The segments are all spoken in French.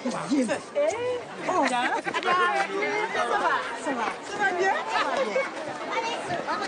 Oh, ça va? Ça va. Ça va bien? Ça va bien. Ça va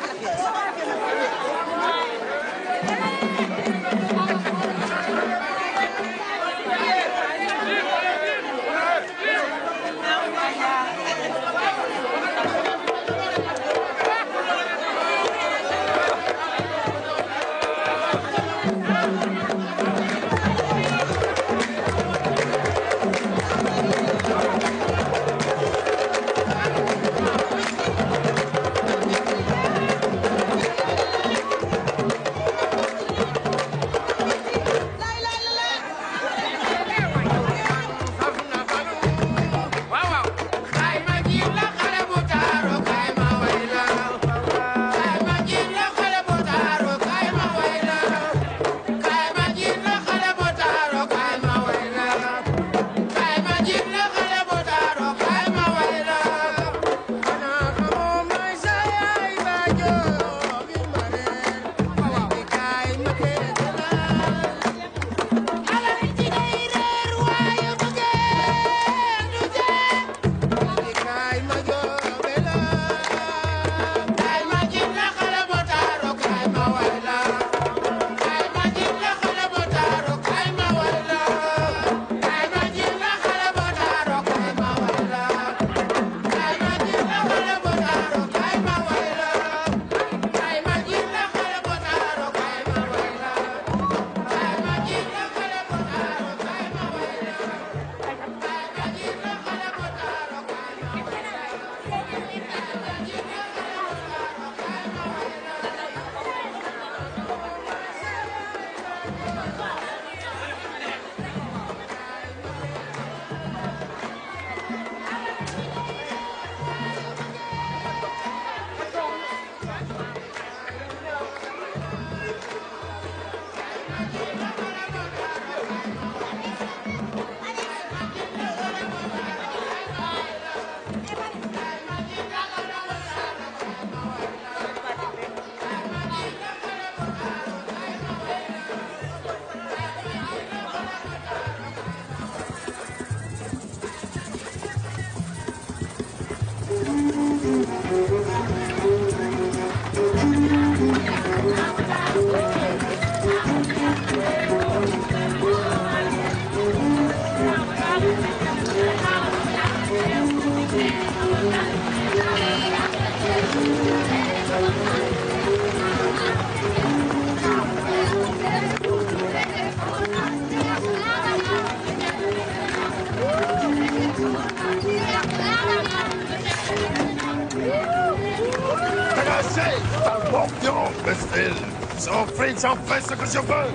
Son fric, j'en fais ce que je veux.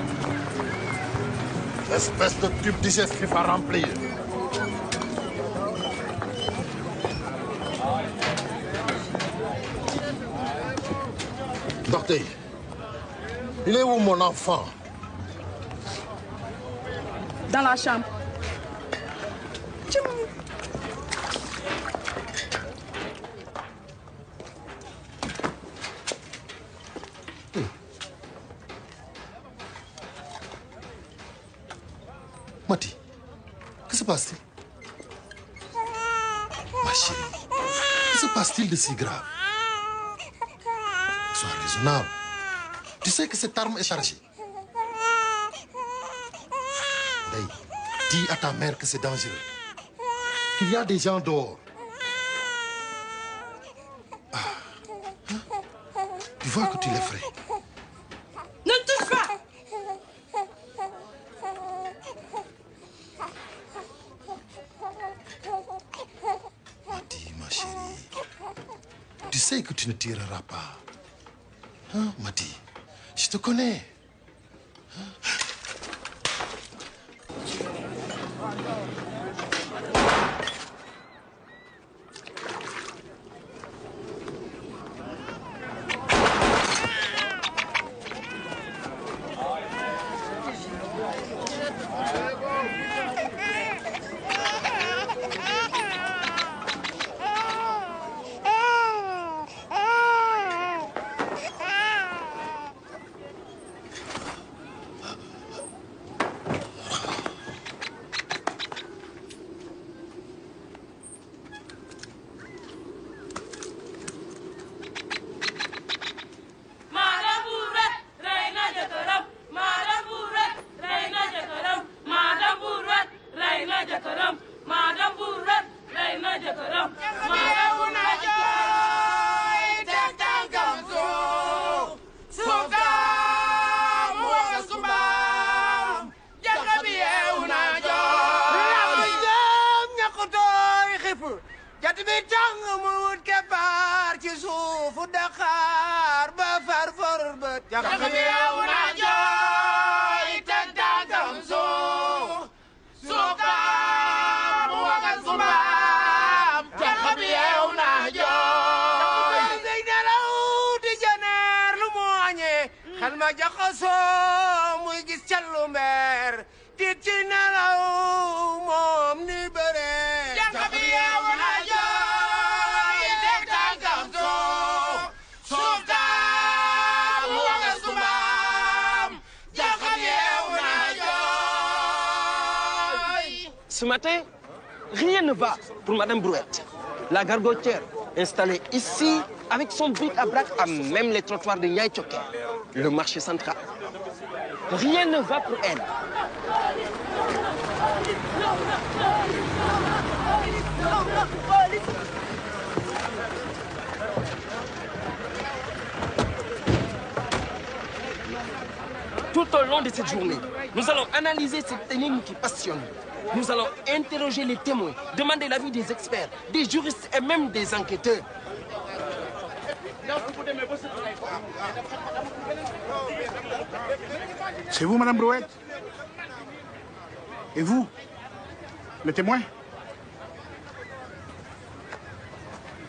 Espèce de tube digestif à remplir. Docteur, il est où mon enfant? Dans la chambre. Mati, que se passe-t-il? Ma chérie, que se passe-t-il de si grave? Sois raisonnable. Tu sais que cette arme est chargée. Hey, dis à ta mère que c'est dangereux. Qu'il y a des gens dehors. Ah. Hein? Tu vois que tu l'effraies. Ne touche pas! Mati, ma chérie. Tu sais que tu ne tireras pas. Hein, Mati? Je te connais. Hein? Ce matin, rien ne va pour Madame Brouette. La gargotière installée ici, avec son bric-à-brac à même les trottoirs de Niayes Thioker, le marché central. Rien ne va pour elle. Tout au long de cette journée, nous allons analyser cette énigme qui passionne. Nous allons interroger les témoins, demander l'avis des experts, des juristes et même des enquêteurs. C'est vous, Madame Brouette? Et vous, le témoin?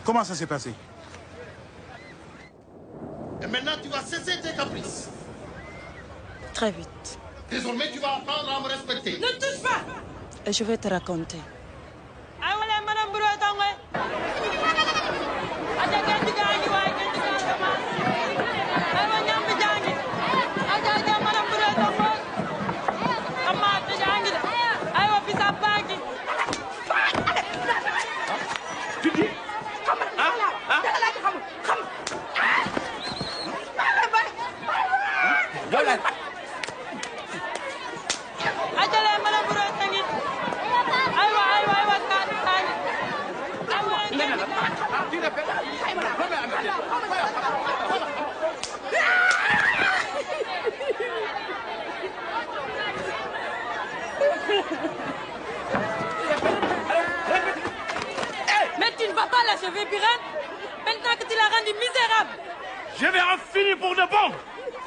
Comment ça s'est passé? Et maintenant, tu vas cesser tes caprices. Très vite. Désormais, tu vas apprendre à me respecter. Ne touche pas! Et je vais te raconter. Mais tu ne vas pas l'achever, Biren, maintenant que tu l'as rendu misérable. Je vais en finir pour de bon.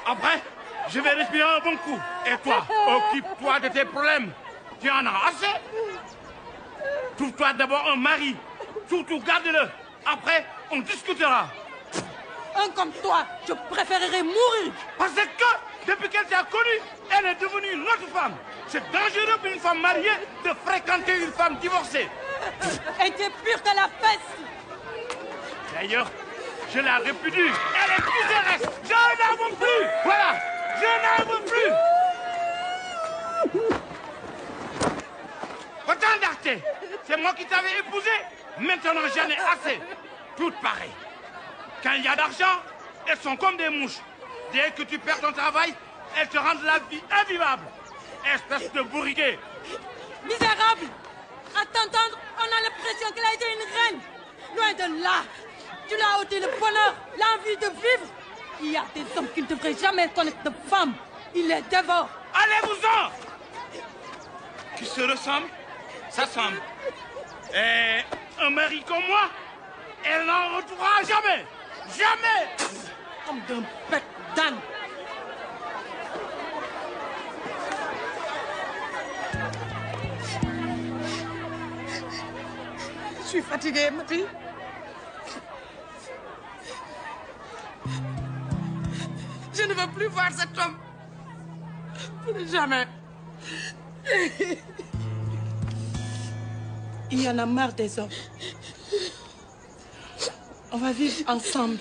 Après, je vais respirer un bon coup. Et toi, occupe-toi de tes problèmes. Tu en as assez. Trouve-toi d'abord un mari. Surtout, garde-le. Après, on discutera. Un comme toi, je préférerais mourir. Parce que, depuis qu'elle t'a connue, elle est devenue notre femme. C'est dangereux pour une femme mariée de fréquenter une femme divorcée. Et tu es pure que la fesse. D'ailleurs, je la répudie. Elle est miséresse. Je n'en veux plus. Voilà. Je n'en veux plus. Autant d'arté. C'est moi qui t'avais épousé. Maintenant, j'en ai assez. Toutes pareilles. Quand il y a d'argent, elles sont comme des mouches. Dès que tu perds ton travail, elles te rendent la vie invivable. Espèce de bourriguet. Misérable. À t'entendre, on a l'impression qu'elle a été une reine. Loin de là. Tu l'as ôté le bonheur, l'envie de vivre. Il y a des hommes qui ne devraient jamais connaître de femmes. Ils les dévorent. Allez-vous-en. Qui se ressemble, s'assemble. Et un mari comme moi, elle n'en retrouvera jamais. Jamais. Comme d'un bec d'âne. Je suis fatiguée, Mati. Je ne veux plus voir cet homme. Plus jamais. Il y en a marre des hommes. On va vivre ensemble.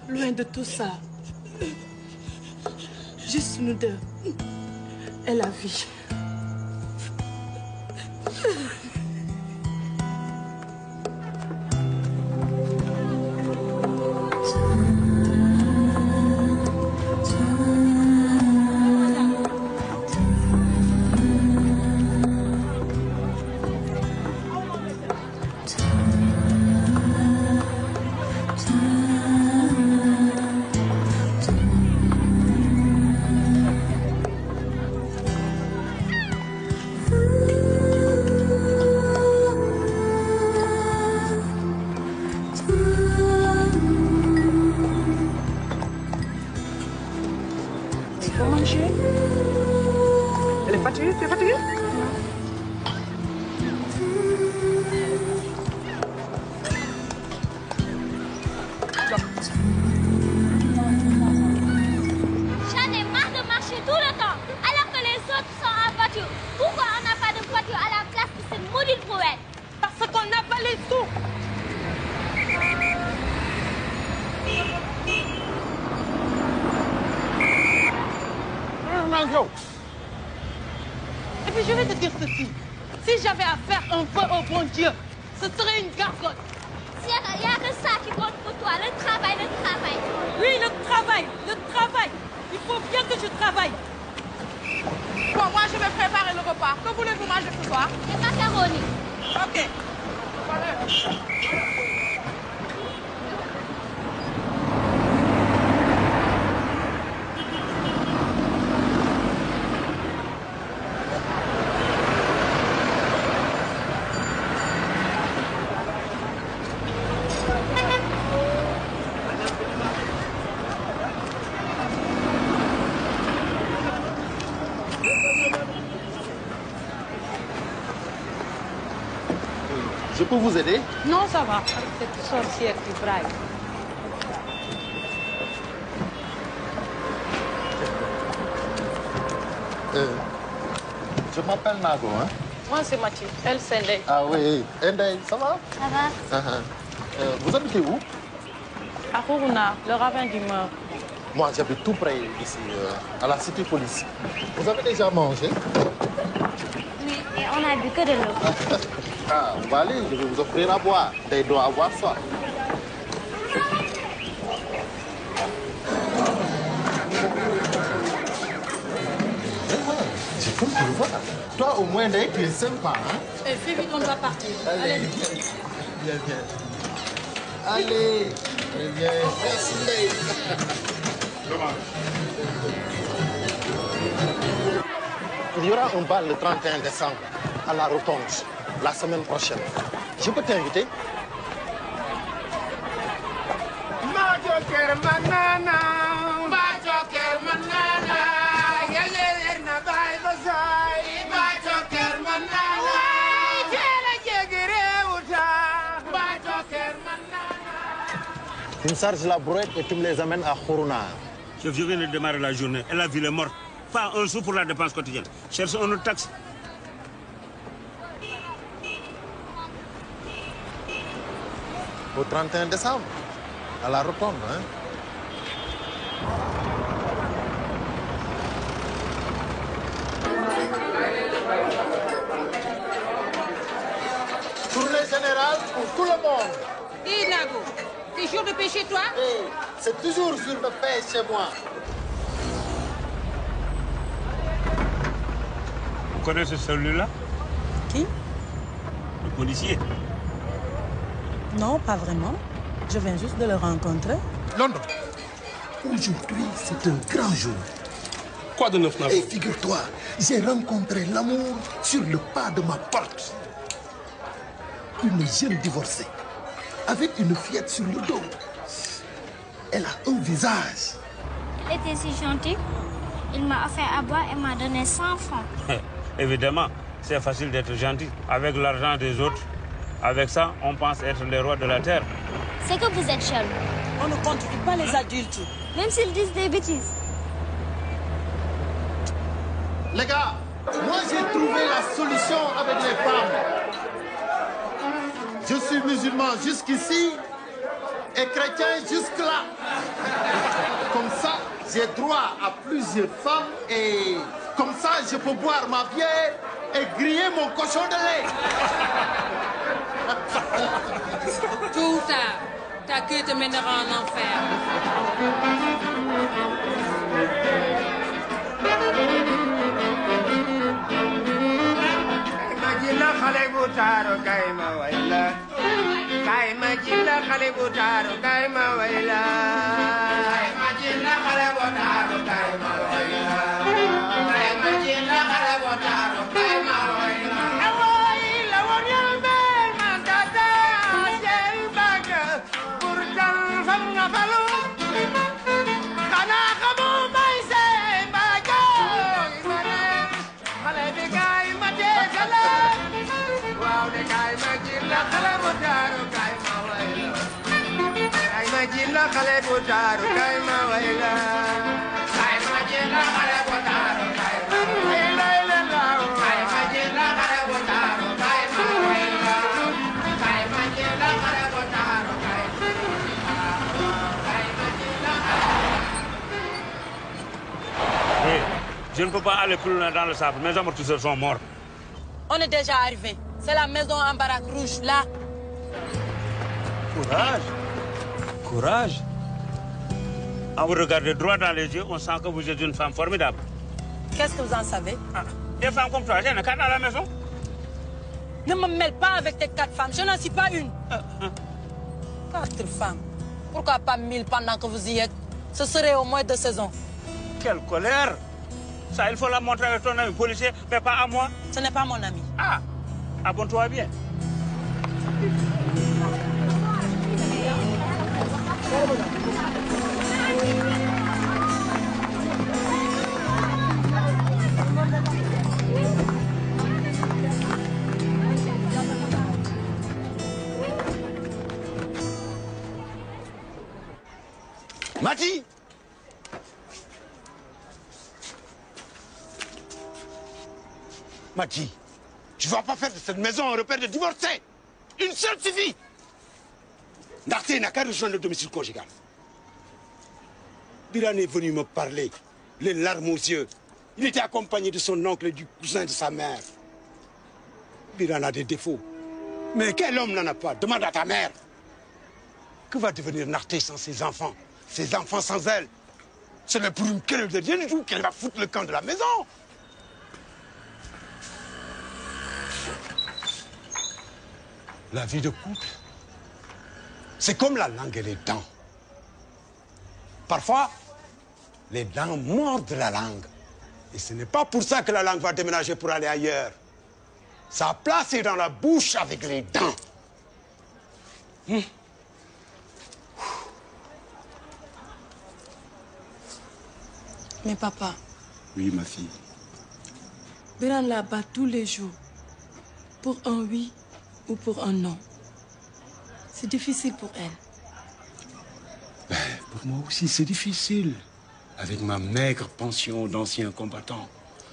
Loin de tout ça. Juste nous deux. Et la vie. Il faut manger. Elle est fatiguée? Tu es fatiguée? J'en ai marre de marcher tout le temps, alors que les autres sont en voiture. Pourquoi on n'a pas de voiture à la place de cette maudite brouette? Parce qu'on n'a pas les sous. Et puis je vais te dire ceci. Si j'avais à faire un vœu au bon Dieu, ce serait une gargote. Il n'y a que ça qui compte pour toi, le travail, le travail. Oui, le travail, le travail. Il faut bien que je travaille. Bon, moi, je vais préparer le repas. Que voulez-vous manger ce soir? Des macaronis. Ok. Je peux vous aider? Non, ça va. Avec cette sorcière qui braille. Je m'appelle Nago, hein? Moi, c'est Mathieu. Elle, c'est Ndeye. Ah oui, Ndeye, ça va? Ça va? Vous habitez où? À Kourouna, le ravin du Meur. Moi, j'habite tout près ici, à la cité police. Vous avez déjà mangé? Oui, et on a bu que de l'eau. Ah, on va aller, je vais vous offrir à boire. Ndeye doit avoir soif. J'ai comme tu le vois. Toi, au moins, Ndeye, tu es sympa, hein? Et fais vite, on doit partir. Allez, viens, viens. Allez, viens. Merci, Ndeye. Il y aura un bal le 31 décembre à la Rotonde, la semaine prochaine. Je peux t'inviter? Tu me charges la brouette et tu me les amènes à Kourouna. Je viens de démarrer la journée et la ville est morte. Pas un sou pour la dépense quotidienne. Cherche un autre taxi. Au 31 décembre, à la Rotonde, hein? Tournée générale pour tout le monde. Dis, Nago, c'est jour de pêcher, toi? Hey, c'est toujours sur le fait chez moi. Vous connaissez celui-là? Qui? Le policier. Non, pas vraiment. Je viens juste de le rencontrer. Londres, aujourd'hui, c'est un grand jour. Quoi de neuf, Nago? Et figure-toi, j'ai rencontré l'amour sur le pas de ma porte. Une jeune divorcée, avec une fillette sur le dos. Elle a un visage. Il était si gentil. Il m'a offert à boire et m'a donné 100 francs. Évidemment, c'est facile d'être gentil. Avec l'argent des autres, avec ça, on pense être les rois de la terre. C'est que vous êtes jaloux. On ne contrôle pas les adultes. Même s'ils disent des bêtises. Les gars, moi j'ai trouvé la solution avec les femmes. Je suis musulman jusqu'ici et chrétien jusque-là. Comme ça, j'ai droit à plusieurs femmes et comme ça, je peux boire ma bière et griller mon cochon de lait. Tout ça, ta queue te mènera en enfer. jilla xale bu taaru kay ma way la kay ma jilla xale bu taaru kay ma way la kay ma jilla xale bu taaru kay ma way la kay ma jilla xale bu taaru kay ma jilla. Je ne peux pas aller plus loin dans le sable. Mes amortisseurs sont morts. On est déjà arrivé. C'est la maison en baraque rouge, là. Courage. Courage. En vous regardant droit dans les yeux, on sent que vous êtes une femme formidable. Qu'est-ce que vous en savez? Des femmes comme toi, il y en a 4 à la maison. Ne me mêle pas avec tes 4 femmes. Je n'en suis pas une. 4 femmes. Pourquoi pas 1000 pendant que vous y êtes? Ce serait au moins 2 saisons. Quelle colère! Ça, il faut la montrer avec ton ami policier, mais pas à moi. Ce n'est pas mon ami. Ah! Abonne-toi bien. Mati! Mati, tu ne vas pas faire de cette maison un repère de divorcés. Une seule suffit. Narté n'a qu'à rejoindre le domicile conjugal. Biran est venu me parler, les larmes aux yeux. Il était accompagné de son oncle et du cousin de sa mère. Biran a des défauts. Mais quel homme n'en a pas? Demande à ta mère. Que va devenir Narté sans ses enfants? Ses enfants sans elle? Ce n'est pour une querelle de rien du tout qu'elle va foutre le camp de la maison. La vie de couple, c'est comme la langue et les dents. Parfois, les dents mordent la langue. Et ce n'est pas pour ça que la langue va déménager pour aller ailleurs. Sa place est dans la bouche avec les dents. Mais papa... Oui, ma fille. Biran la bat tous les jours. Pour un oui ou pour un non. C'est difficile pour elle. Ben, pour moi aussi, c'est difficile. Avec ma maigre pension d'ancien combattant.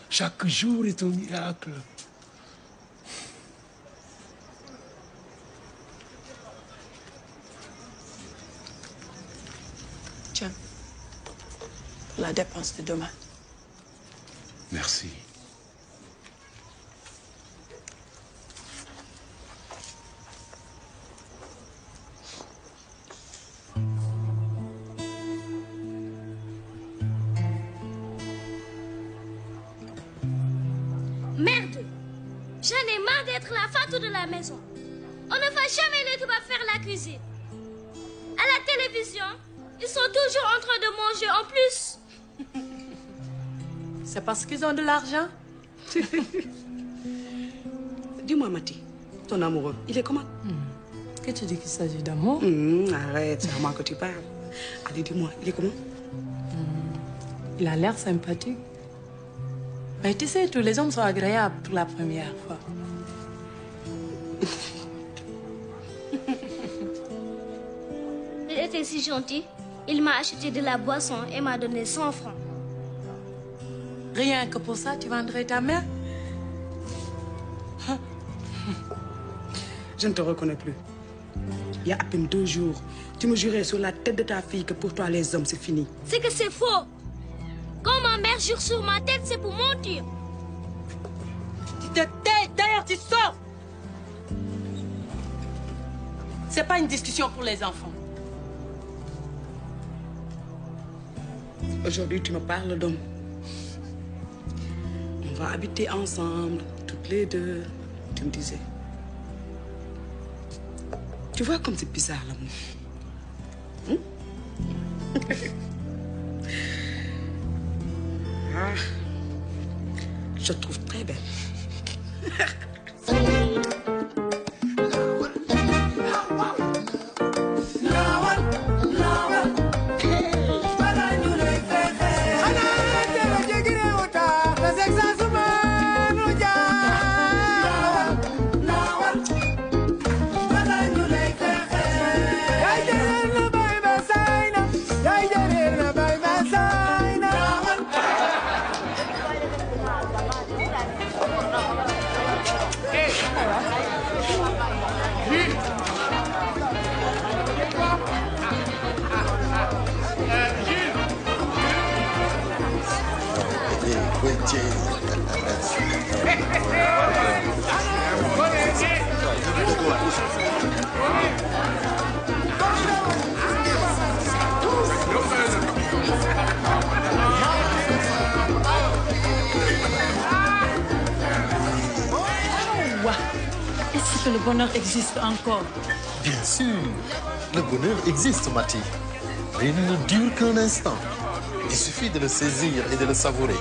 Chaque jour est un miracle. Tiens, pour la dépense de demain. Merci. Merde! J'en ai marre d'être la fatou de la maison. On ne va jamais les tout faire la cuisine. À la télévision, ils sont toujours en train de manger en plus. C'est parce qu'ils ont de l'argent? Dis-moi, Mati, ton amoureux, il est comment? Que tu dis qu'il s'agit d'amour? Arrête, c'est à moi que tu parles. Allez, dis-moi, il est comment? Il a l'air sympathique. Mais tu sais, tous les hommes sont agréables pour la première fois. Il était si gentil. Il m'a acheté de la boisson et m'a donné 100 francs. Rien que pour ça, tu vendrais ta mère? Je ne te reconnais plus. Il y a à peine 2 jours, tu me jurais sur la tête de ta fille que pour toi, les hommes, c'est fini. C'est que c'est faux. Quand ma mère jure sur ma tête, c'est pour mentir. Tu te tais, d'ailleurs tu sors. C'est pas une discussion pour les enfants. Aujourd'hui, tu me parles d'homme. On va habiter ensemble, toutes les deux, tu me disais. Tu vois comme c'est bizarre, l'amour. Je te trouve très belle. Est-ce que le bonheur existe encore? Bien sûr, le bonheur existe, Mati. Mais il ne dure qu'un instant. Il suffit de le saisir et de le savourer.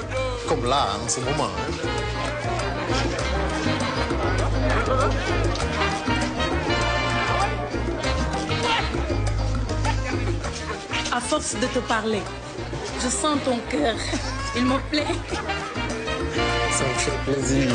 Comme là, en ce moment. À force de te parler, je sens ton cœur. Il me plaît. Ça me fait plaisir.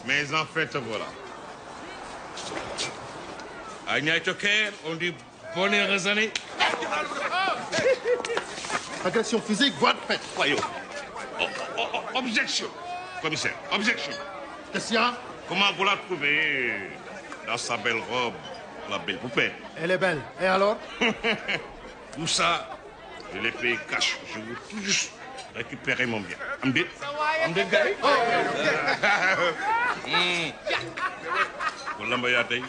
Mais en fait, voilà. À Niayes Thioker, on dit bonne heureuse année. Agression physique, voie de fait. Voyons. Objection, commissaire, objection. Qu'est-ce qu'il y a? Comment vous la trouvez dans sa belle robe, la belle poupée? Elle est belle. Et alors? Tout ça, je l'ai payé cash. Je veux tout juste récupérer mon bien. Amdit? Amdit, gars? Wala mba yaa tey.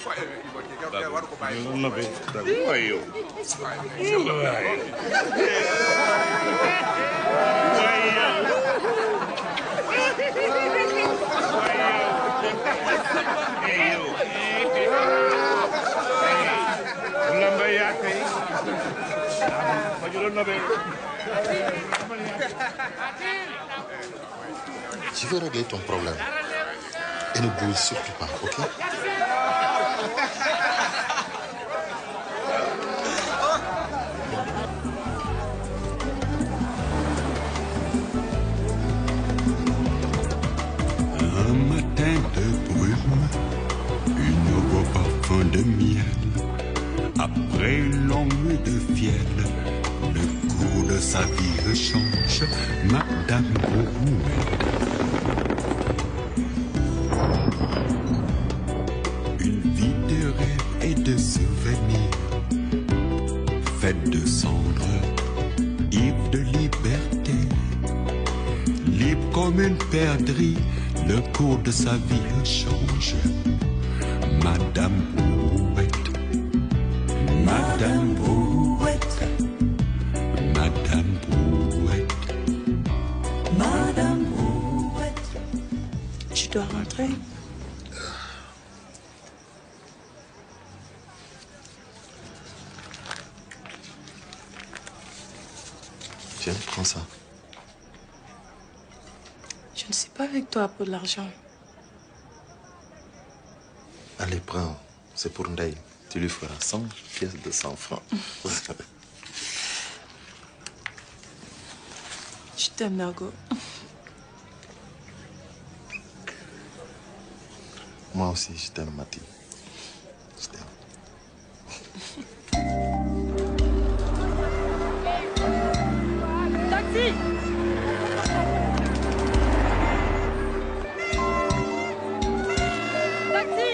Je vais régler ton problème. Et ne bouge surtout pas, ok? Un matin de brume, une beau parfum de miel. Après une longue nuit de fiel, le cours de sa vie change, Madame Brouette. Une vie de rêve et de souvenirs, faite de cendres, ivre de liberté. Libre comme une perdrix, le cours de sa vie change, Madame Brouette. Madame Brouette, Madame Brouette, Madame Brouette. Tu dois rentrer. Tiens, prends ça. Je ne suis pas avec toi pour l'argent. Allez, prends. C'est pour Ndeye. Tu lui feras 100 pièces de 100 francs. Je t'aime, Nago. Moi aussi, je t'aime, Mati. Je t'aime. Taxi! Taxi!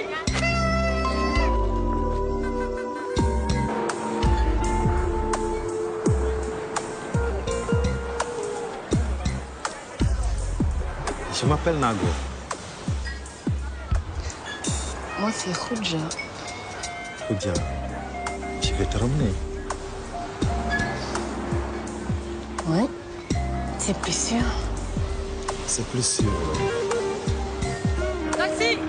Je m'appelle Nago. Moi, c'est Khoudia. Khoudia, je vais te ramener. Oui, c'est plus sûr. C'est plus sûr. Taxi!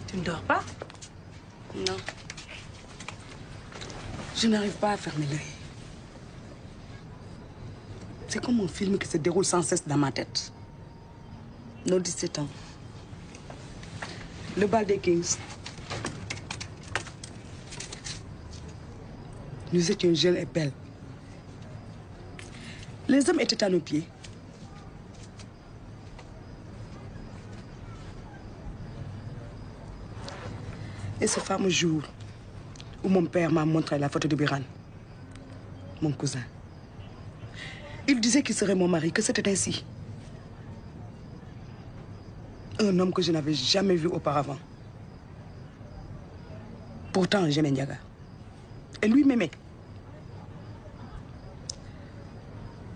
Tu ne dors pas? Non. Je n'arrive pas à fermer l'œil. C'est comme un film qui se déroule sans cesse dans ma tête. Nos 17 ans. Le bal des Kings. Nous étions jeunes et belles. Les hommes étaient à nos pieds. Et ce fameux jour où mon père m'a montré la photo de Biran, mon cousin. Il disait qu'il serait mon mari, que c'était ainsi. Un homme que je n'avais jamais vu auparavant. Pourtant, j'aimais Ndiaga. Et lui m'aimait.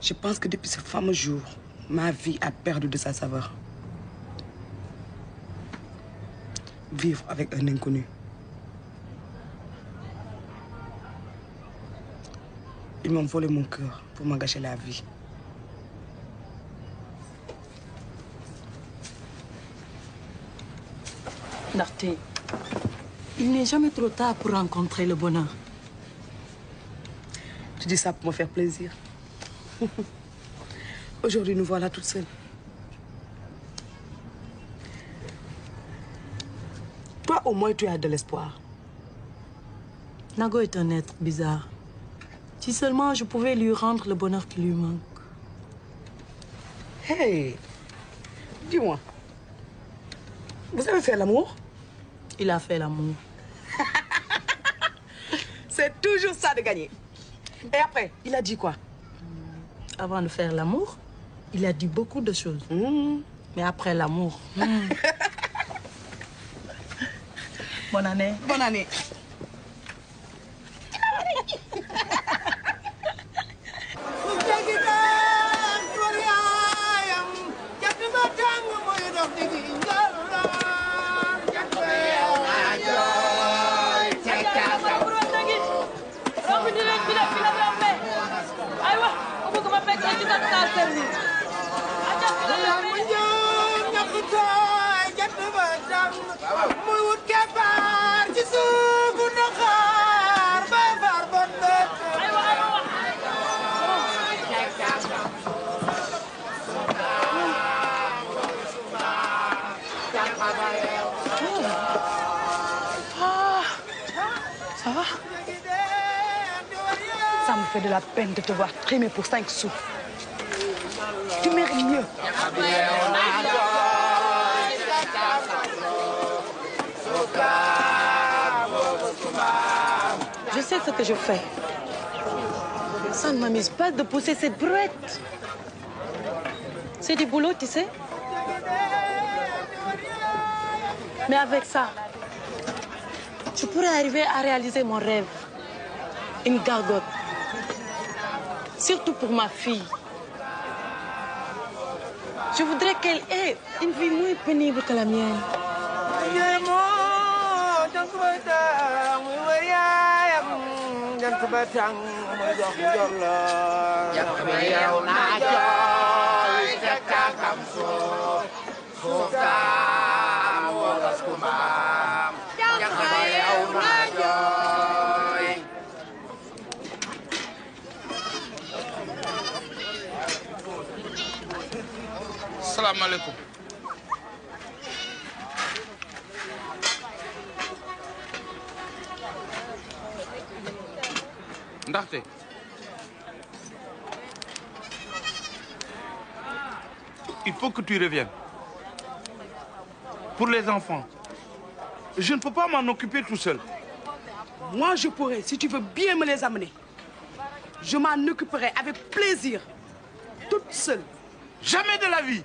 Je pense que depuis ce fameux jour, ma vie a perdu de sa saveur. Vivre avec un inconnu. Ils m'ont volé mon cœur pour m'en gâcher la vie. Ndarte, il n'est jamais trop tard pour rencontrer le bonheur. Tu dis ça pour me faire plaisir. Aujourd'hui, nous voilà toutes seules. Toi, au moins, tu as de l'espoir. Nago est un être bizarre. Si seulement je pouvais lui rendre le bonheur qui lui manque. Hey, dis-moi, vous avez fait l'amour? Il a fait l'amour. C'est toujours ça de gagner. Et après, il a dit quoi? Avant de faire l'amour, il a dit beaucoup de choses. Mais après l'amour... Bonne année. Bonne année. Ça va? Ça me fait de la peine de te voir trimer pour 5 sous. Tu mérites mieux. Je sais ce que je fais. Ça ne m'amuse pas de pousser cette brouette. C'est du boulot, tu sais. Mais avec ça, je pourrais arriver à réaliser mon rêve. Une gargote. Surtout pour ma fille. Je voudrais qu'elle ait une vie moins pénible que la mienne. Salam alaikum. Ndarte. Il faut que tu reviennes. Pour les enfants, je ne peux pas m'en occuper tout seul. Moi, je pourrais, si tu veux bien me les amener. Je m'en occuperai avec plaisir, toute seule. Jamais de la vie.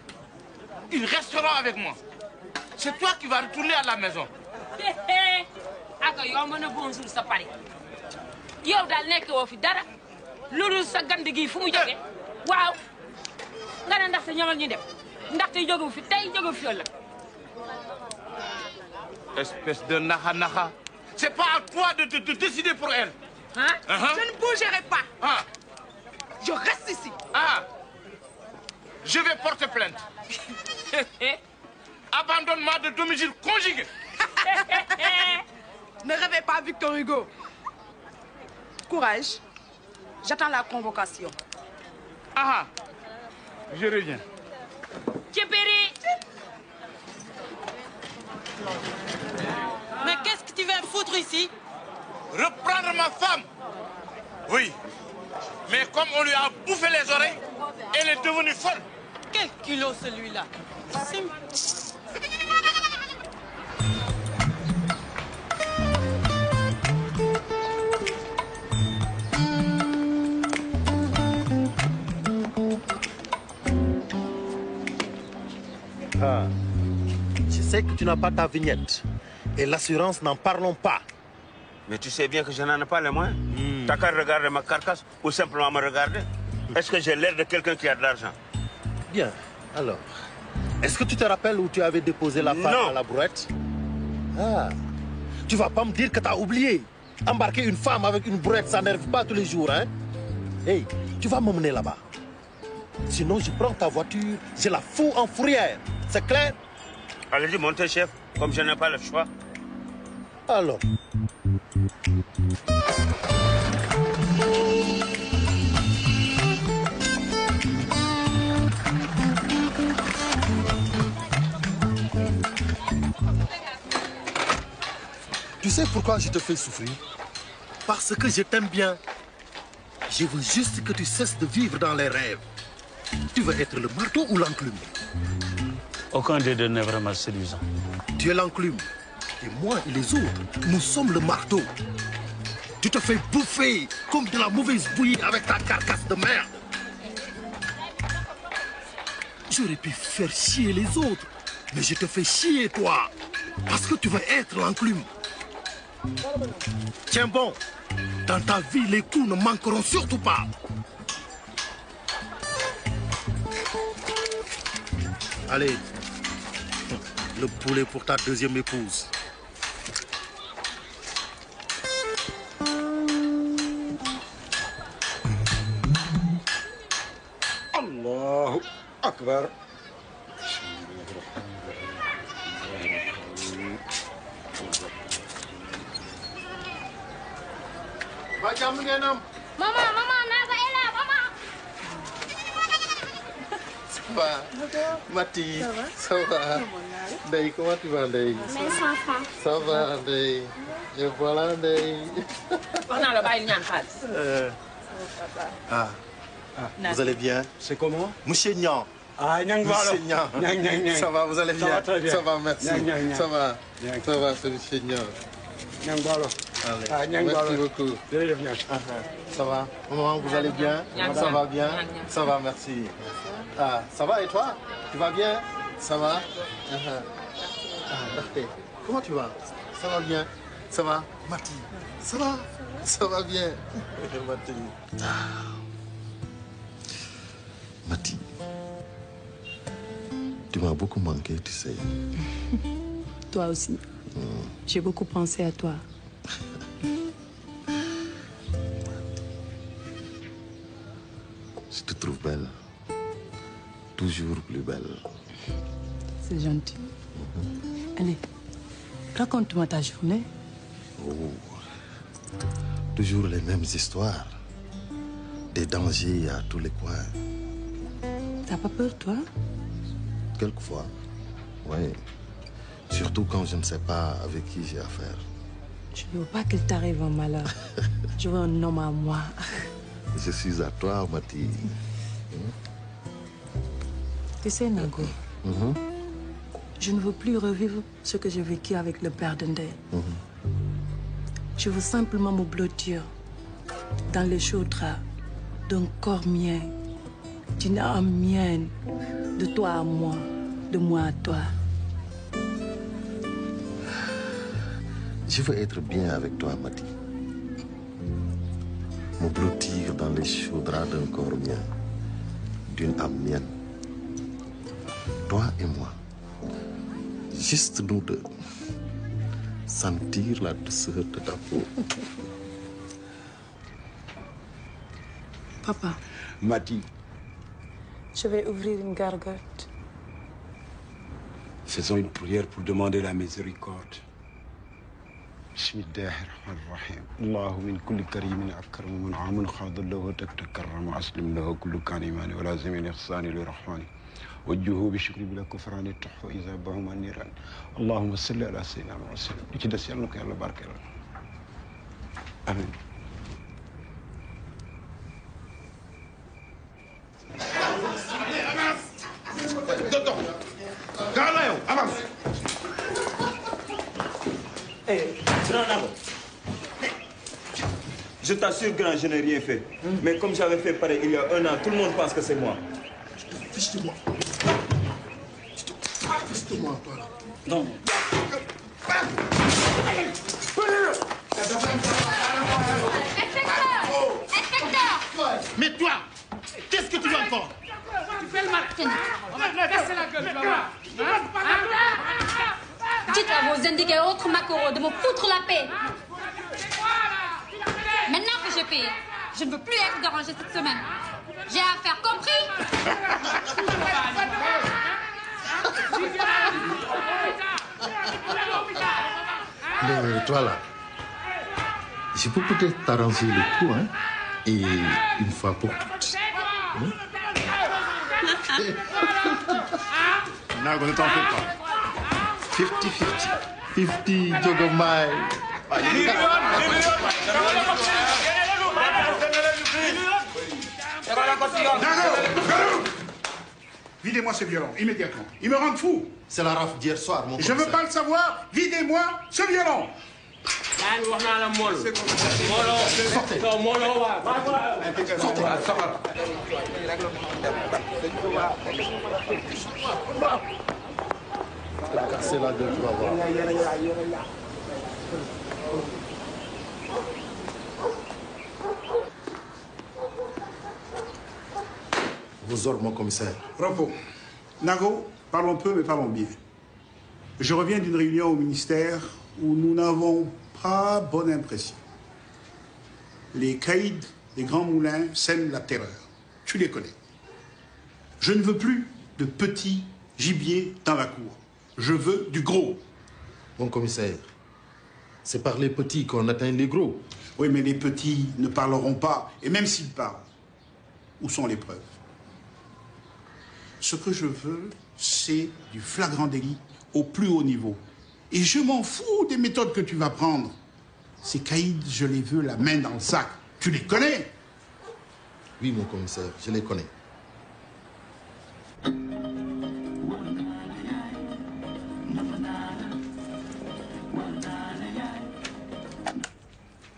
Ils resteront avec moi. C'est toi qui vas retourner à la maison. Aka yow mën a bonjour sa pare yow daal nekk woo fi dara loolu sa gand gi fu mu jógee waaw nga ne ndaxte ñamal ñu dem ndaxte jógewu fi tey jógewu fi ëllëg. Espèce de naha. C'est pas à toi de décider pour elle. Hein? Je ne bougerai pas. Ah. Je reste ici. Ah. Je vais porter plainte. Abandonnement de domicile conjugué. Ne rêvez pas, Victor Hugo. Courage. J'attends la convocation. Ah, je reviens. Tchépéri. Mais qu'est-ce que tu viens foutre ici? Reprendre ma femme. Oui. Mais comme on lui a bouffé les oreilles, elle est devenue folle. Quel culot celui-là. Ah. Je sais que tu n'as pas ta vignette. Et l'assurance, n'en parlons pas. Mais tu sais bien que je n'en ai pas les moyens. T'as qu'à regarder ma carcasse ou simplement me regarder. Est-ce que j'ai l'air de quelqu'un qui a de l'argent? Bien. Alors, est-ce que tu te rappelles où tu avais déposé la femme à la brouette? Ah. Tu vas pas me dire que tu as oublié. Embarquer une femme avec une brouette, ça n'arrive pas tous les jours, hein? Hey, tu vas m'emmener là-bas. Sinon, je prends ta voiture, je la fous en fourrière. C'est clair? Allez-y, montez, chef, comme je n'ai pas le choix. Alors. Tu sais pourquoi je te fais souffrir? Parce que je t'aime bien. Je veux juste que tu cesses de vivre dans les rêves. Tu veux être le marteau ou l'enclume? Aucun des deux n'est vraiment séduisant. Tu es l'enclume. Et moi et les autres, nous sommes le marteau. Tu te fais bouffer comme de la mauvaise bouillie avec ta carcasse de merde. J'aurais pu faire chier les autres, mais je te fais chier toi. Parce que tu veux être l'enclume. Tiens bon, dans ta vie, les coups ne manqueront surtout pas. Allez, le poulet pour ta deuxième épouse. Allahu Akbar. Maman, Naga est là, maman. Ça va, Mati, ça va. Ndeye, comment tu vas, Ndeye? Mais ça va. Ça va, Ndeye. Et voilà, Ndeye. Ah, vous allez bien? C'est comment? Monsieur Niang. Ah, Niang Balo. Monsieur Niang. Niang, Niang, Niang. Ça va, vous allez bien? Ça va très bien. Ça va, merci. Niang, Niang, Niang. Ça va. Niang. Ça va, c'est Monsieur Niang. Niang Balo. Allez. Ah, Niang Merci Balo. beaucoup. Ça va? Maman, vous allez bien? Ça va bien? Ça va, merci. Ah, ça va et toi? Tu vas bien? Ça va? Parfait. Comment tu vas? Ça va bien? Ça va? Mati? Ça va? Ça va bien? Mati. Mati, tu m'as beaucoup manqué, tu sais. Toi aussi. J'ai beaucoup pensé à toi. Je te trouve belle. Toujours plus belle. C'est gentil. Allez, raconte-moi ta journée. Oh. Toujours les mêmes histoires. Des dangers à tous les coins. T'as pas peur, toi? Quelquefois, oui. Surtout quand je ne sais pas avec qui j'ai affaire. Je ne veux pas qu'il t'arrive un malheur. Je veux un homme à moi. Je suis à toi, Mati. Tu sais, Nago, je ne veux plus revivre ce que j'ai vécu avec le père de Ndeye. Je veux simplement me blottir dans les chauds draps d'un corps mien, d'une âme mienne, de toi à moi, de moi à toi. Je veux être bien avec toi, Mati. Me blottir dans les chauds draps d'un corps mien, d'une âme mienne. Toi et moi, juste nous deux, sentir la douceur de ta peau. Papa. Mati, Je vais ouvrir une gargote. faisons une prière pour demander la miséricorde. بسم الله الرحمن الرحيم الله من كل كريم أكرم من عام خاض له تكرم أسلم له كل كان إيمان ولازم الإحسان للرحمن وجهه بشكر بلا كفران التحف إذا بهم النيران اللهم صل على سيدنا محمد وسلم لكي دسيالك يا الله بارك الله آمين Je t'assure, grand, je n'ai rien fait. Mais comme j'avais fait pareil il y a 1 an, tout le monde pense que c'est moi. Fiche de moi. Fiche de moi, toi là. Non. Mais toi, qu'est-ce que tu veux encore? Tu fais le mal. On va te casser la gueule, tu vas voir. Dites à vos indiques et autres maquereaux de me foutre la paix. Maintenant que j'ai payé, je ne veux plus être dérangée cette semaine. J'ai affaire, compris? Mais toi là, je peux peut-être t'arranger le coup, hein, et une fois pour toutes. Hein? Nago, ne t'en fais pas. 50-50. 50 Jogomai. Videz-moi ce violon, immédiatement. Il me rend fou. C'est la rafle d'hier soir, mon Je ne veux pas le savoir. Videz-moi ce violon. Sortez. Cassez la gueule, tu vas voir. Vos ordres, mon commissaire. Repos. Nago, parlons peu, mais parlons bien. Je reviens d'une réunion au ministère où nous n'avons pas bonne impression. Les caïds des Grands Moulins sèment la terreur. Tu les connais. Je ne veux plus de petits gibiers dans la cour. Je veux du gros. Mon commissaire, c'est par les petits qu'on atteint les gros. Oui, mais les petits ne parleront pas. Et même s'ils parlent, où sont les preuves? Ce que je veux, c'est du flagrant délit au plus haut niveau. Et je m'en fous des méthodes que tu vas prendre. Ces caïds, je les veux la main dans le sac. Tu les connais? Oui, mon commissaire, je les connais.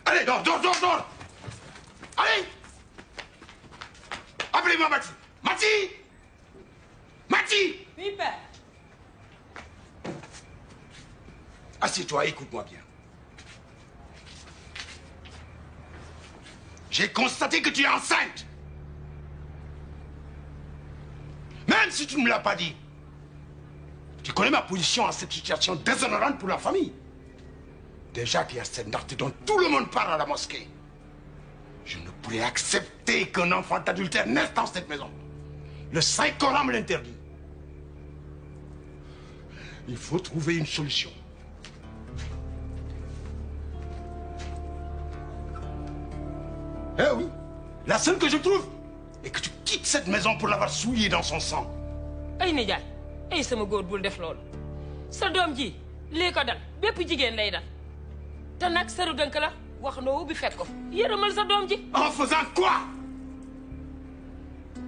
Allez, dors. Allez. Appelez-moi Mati. Mati. Oui, père. Assieds-toi, écoute-moi bien. J'ai constaté que tu es enceinte. Même si tu ne me l'as pas dit. Tu connais ma position en cette situation déshonorante pour la famille. Déjà qu'il y a cette date dont tout le monde parle à la mosquée. Je ne pourrais accepter qu'un enfant d'adultère naisse dans cette maison. Le Saint-Coran me l'interdit. Il faut trouver une solution. Eh oui, la seule que je trouve est que tu quittes cette maison pour l'avoir souillée dans son sang. ay nijaay ay sama góor bul def loolu sa doom ji lii ko dal bépp jigéen lay dal te nag seru dënk la wax noo ubbi fekk ko yërëmal sa doom ji. En faisant quoi?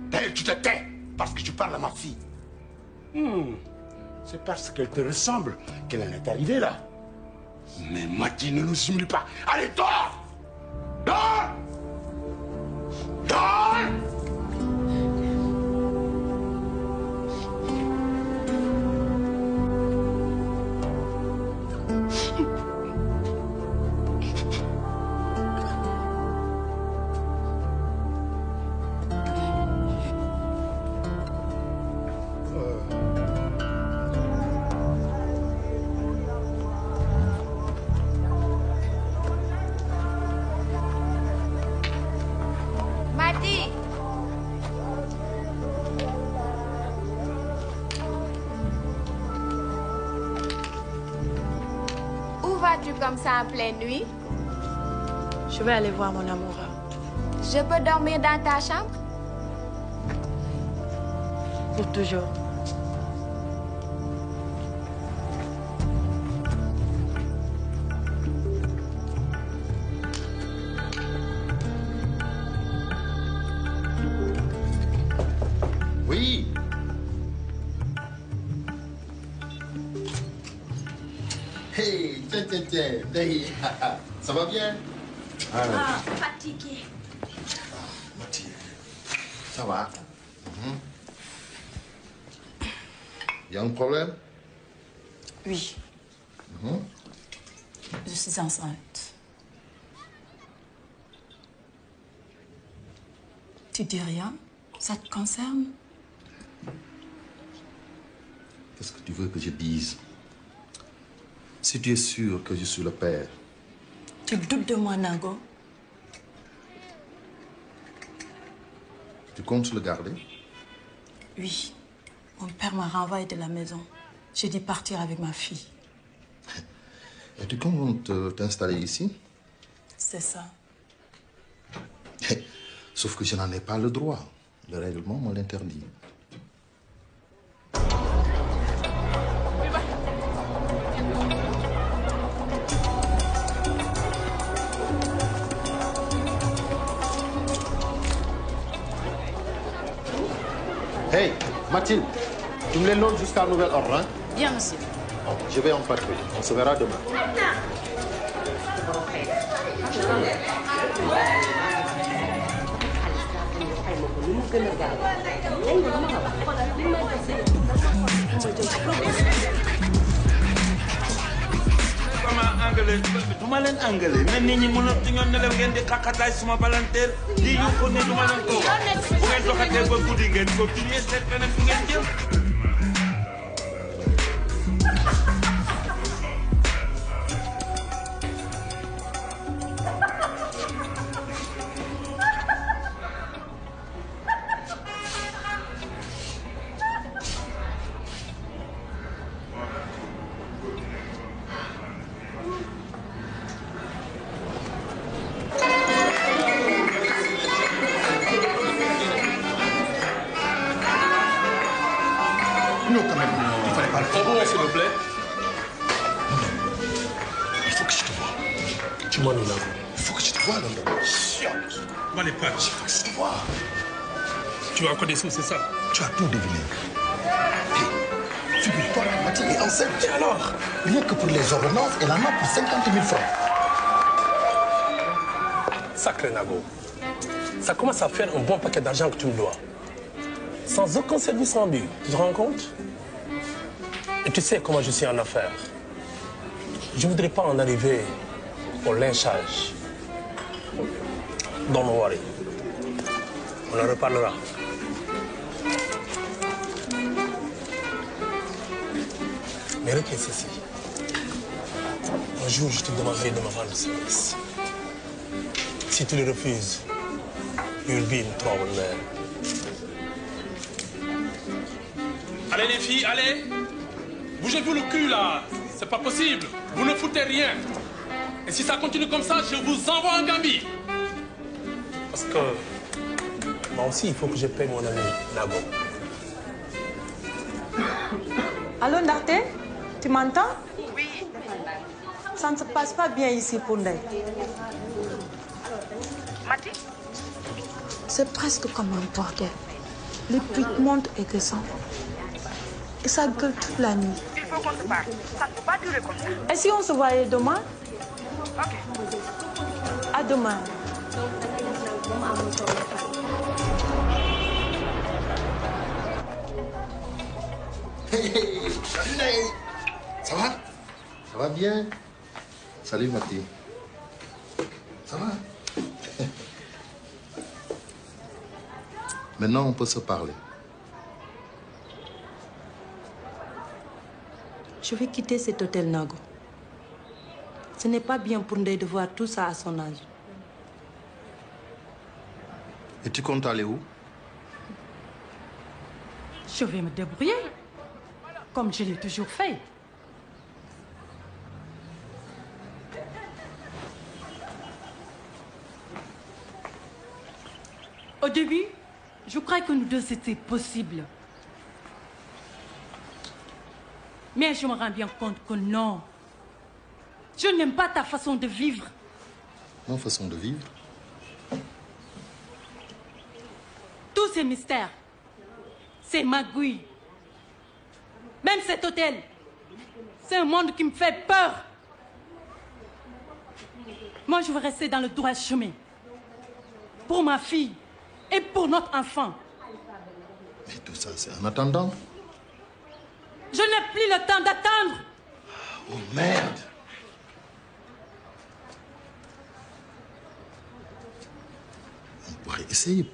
D'ailleurs, tu te tais parce que tu parles à ma fille. C'est parce qu'elle te ressemble qu'elle en est arrivée là. Mais Mati, ne nous humilie pas. Allez, dors! Dors! Dors! vas-tu comme ça en pleine nuit? Je vais aller voir mon amoureux. Je peux dormir dans ta chambre? Pour toujours. Oui. Hey, tiens. Hey, ça va bien? Fatigué. Ça va. Il y a un problème? Oui. Je suis enceinte. Tu dis rien? Ça te concerne? Qu'est-ce que tu veux que je dise? Si tu es sûr que je suis le père. Tu doutes de moi, Nago? Tu comptes le garder? Oui. Mon père m'a renvoyé de la maison. J'ai dû partir avec ma fille. Et tu comptes t'installer ici? C'est ça. Sauf que je n'en ai pas le droit. Le règlement me l'interdit. Hey, Mathilde, tu me les notes jusqu'à nouvel ordre, hein? Bien, monsieur. Bon, je vais en patrouille. On se verra demain. Comment anglais duma leen anglais mais nit ñi mënatu ñoo nelaw ngeen di xaqataay suma palanteer di yuuxu ne duma leen ko wax bu ngeen doxatee ba guddi ngeen continuer seet feneen fu ngeen jëm. Non, quand même, il fallait pas le faire. Au s'il vous plaît. Il faut que je te voie. Tu m'en là. Il faut que je te voie, London. Moi, les pattes. Il faut que je te voie. Tu as encore des sous, c'est ça? Tu as tout deviné. Hey, figure-toi, Mathilde est enceinte. Et alors? Rien que pour les ordonnances, elle en a pour 50 000 francs. Sacré Nago. Ça commence à faire un bon paquet d'argent que tu me dois. Sans aucun service rendu. Tu te rends compte? Et tu sais comment je suis en affaires. Je ne voudrais pas en arriver au lynchage. Don't worry. On en reparlera. Mais retiens ceci. Un jour, je te demanderai de me rendre service. Si tu le refuses, you'll be in trouble there. Allez les filles, allez! Bougez-vous le cul là! C'est pas possible! Vous ne foutez rien! Et si ça continue comme ça, je vous envoie en Gambie! Parce que moi aussi, il faut que je paye mon ami Nago. Allô, Ndarte? Tu m'entends? Oui. Ça ne se passe pas bien ici pour Ndeye. Mati? C'est presque comme un bordel. Les prix montent et descendent. Et ça gueule toute la nuit. Il faut qu'on se parle. Ça ne peut pas durer comme ça. Et si on se voyait demain? Ok. À demain. Hey, salut. Ça va? Ça va bien? Salut, Mathilde. Ça va? Maintenant, on peut se parler. Je vais quitter cet hôtel Nago. Ce n'est pas bien pour Ndeye de voir tout ça à son âge. Et tu comptes aller où? Je vais me débrouiller, comme je l'ai toujours fait. Au début, je croyais que nous deux, c'était possible. Mais je me rends bien compte que non. Je n'aime pas ta façon de vivre. Ma façon de vivre? Tous ces mystères, ces magouilles, même cet hôtel, c'est un monde qui me fait peur. Moi, je veux rester dans le droit chemin. Pour ma fille et pour notre enfant. Mais tout ça, c'est en attendant. Je n'ai plus le temps d'attendre. Oh merde! On pourrait essayer.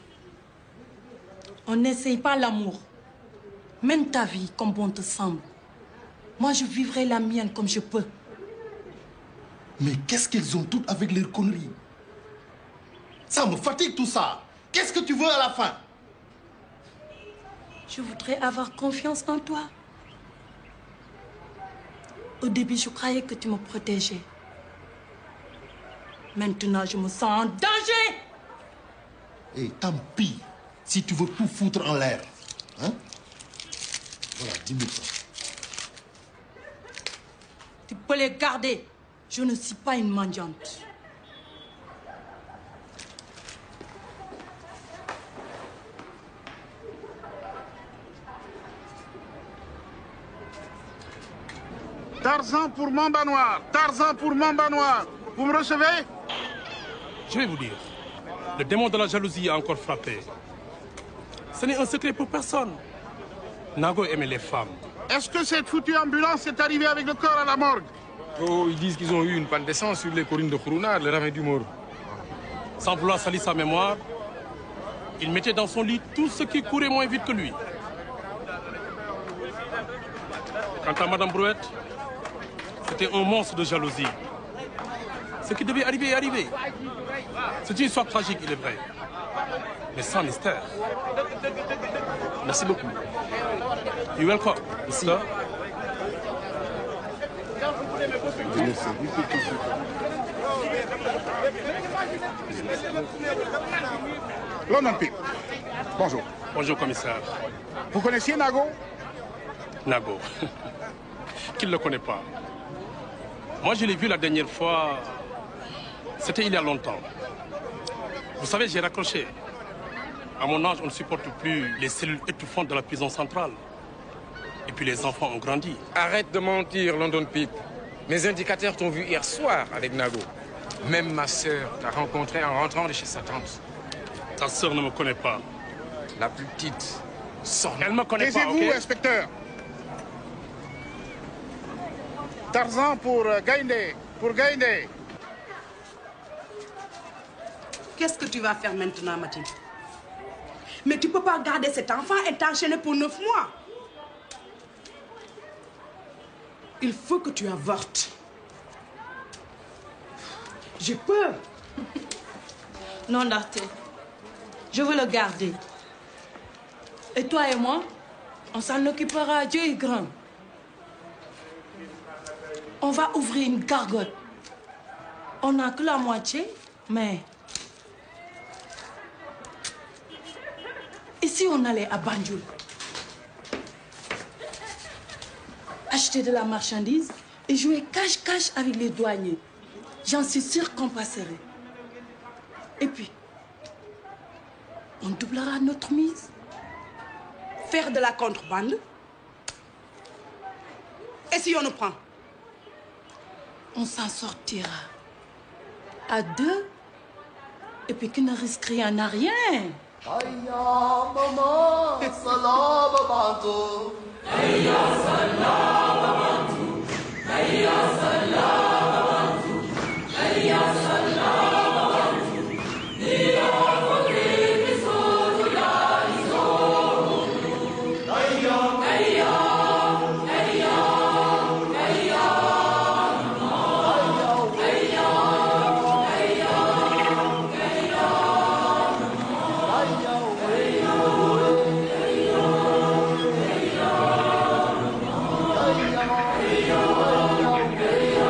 On n'essaye pas l'amour. Mène ta vie comme bon te semble. Moi, je vivrai la mienne comme je peux. Mais qu'est-ce qu'ils ont toutes avec leurs conneries? Ça me fatigue tout ça. Qu'est-ce que tu veux à la fin? Je voudrais avoir confiance en toi. Au début, je croyais que tu me protégeais. Maintenant, je me sens en danger. Et tant pis si tu veux tout foutre en l'air. Hein? Voilà, 10 000 francs. Tu peux les garder. Je ne suis pas une mendiante. Tarzan pour Mamba Noir. Tarzan pour Mamba Noir. Vous me recevez? Je vais vous dire, le démon de la jalousie a encore frappé. Ce n'est un secret pour personne. Nago aimait les femmes. Est-ce que cette foutue ambulance est arrivée avec le corps à la morgue? Oh, ils disent qu'ils ont eu une panne d'essence sur les collines de Khourouna, le ravin du Mort. Sans vouloir salir sa mémoire, il mettait dans son lit tout ce qui courait moins vite que lui. Quant à Madame Brouette, c'était un monstre de jalousie. Ce qui devait arriver est arrivé. C'est une histoire tragique, il est vrai, mais sans mystère. Merci beaucoup. You're welcome. Merci. London Pip. Bonjour. Bonjour, commissaire. Vous connaissiez Nago? Nago. Qui ne le connaît pas? Moi, je l'ai vu la dernière fois. C'était il y a longtemps. Vous savez, j'ai raccroché. À mon âge, on ne supporte plus les cellules étouffantes de la prison centrale. Et puis les enfants ont grandi. Arrête de mentir, London Pip. Mes indicateurs t'ont vu hier soir avec Nago. Même ma sœur t'a rencontré en rentrant de chez sa tante. Ta sœur ne me connaît pas. La plus petite. Elle me connaît pas, Taisez-vous, ok? inspecteur. Tarzan pour Gaïndé. Pour Gaïndé. Qu'est-ce que tu vas faire maintenant, Mathilde? Mais tu ne peux pas garder cet enfant et t'enchaîner pour 9 mois. Il faut que tu avortes. J'ai peur. Non, Darté. Je veux le garder. Et toi et moi, on s'en occupera, Dieu est grand. On va ouvrir une gargote. On n'a que la moitié, mais... Et si on allait à Banjul? Acheter de la marchandise et jouer cache-cache avec les douaniers. J'en suis sûre qu'on passerait. Et puis, on doublera notre mise. Faire de la contrebande. Et si on nous prend? On s'en sortira. À deux. Et puis qui ne risque rien n'a rien. Aya mama salama bantu. Aya salama bantu. Aya salama bantu. Aya salama bantu. Dia fotri bisodu ya iso. Aya aya aya aya. Hey,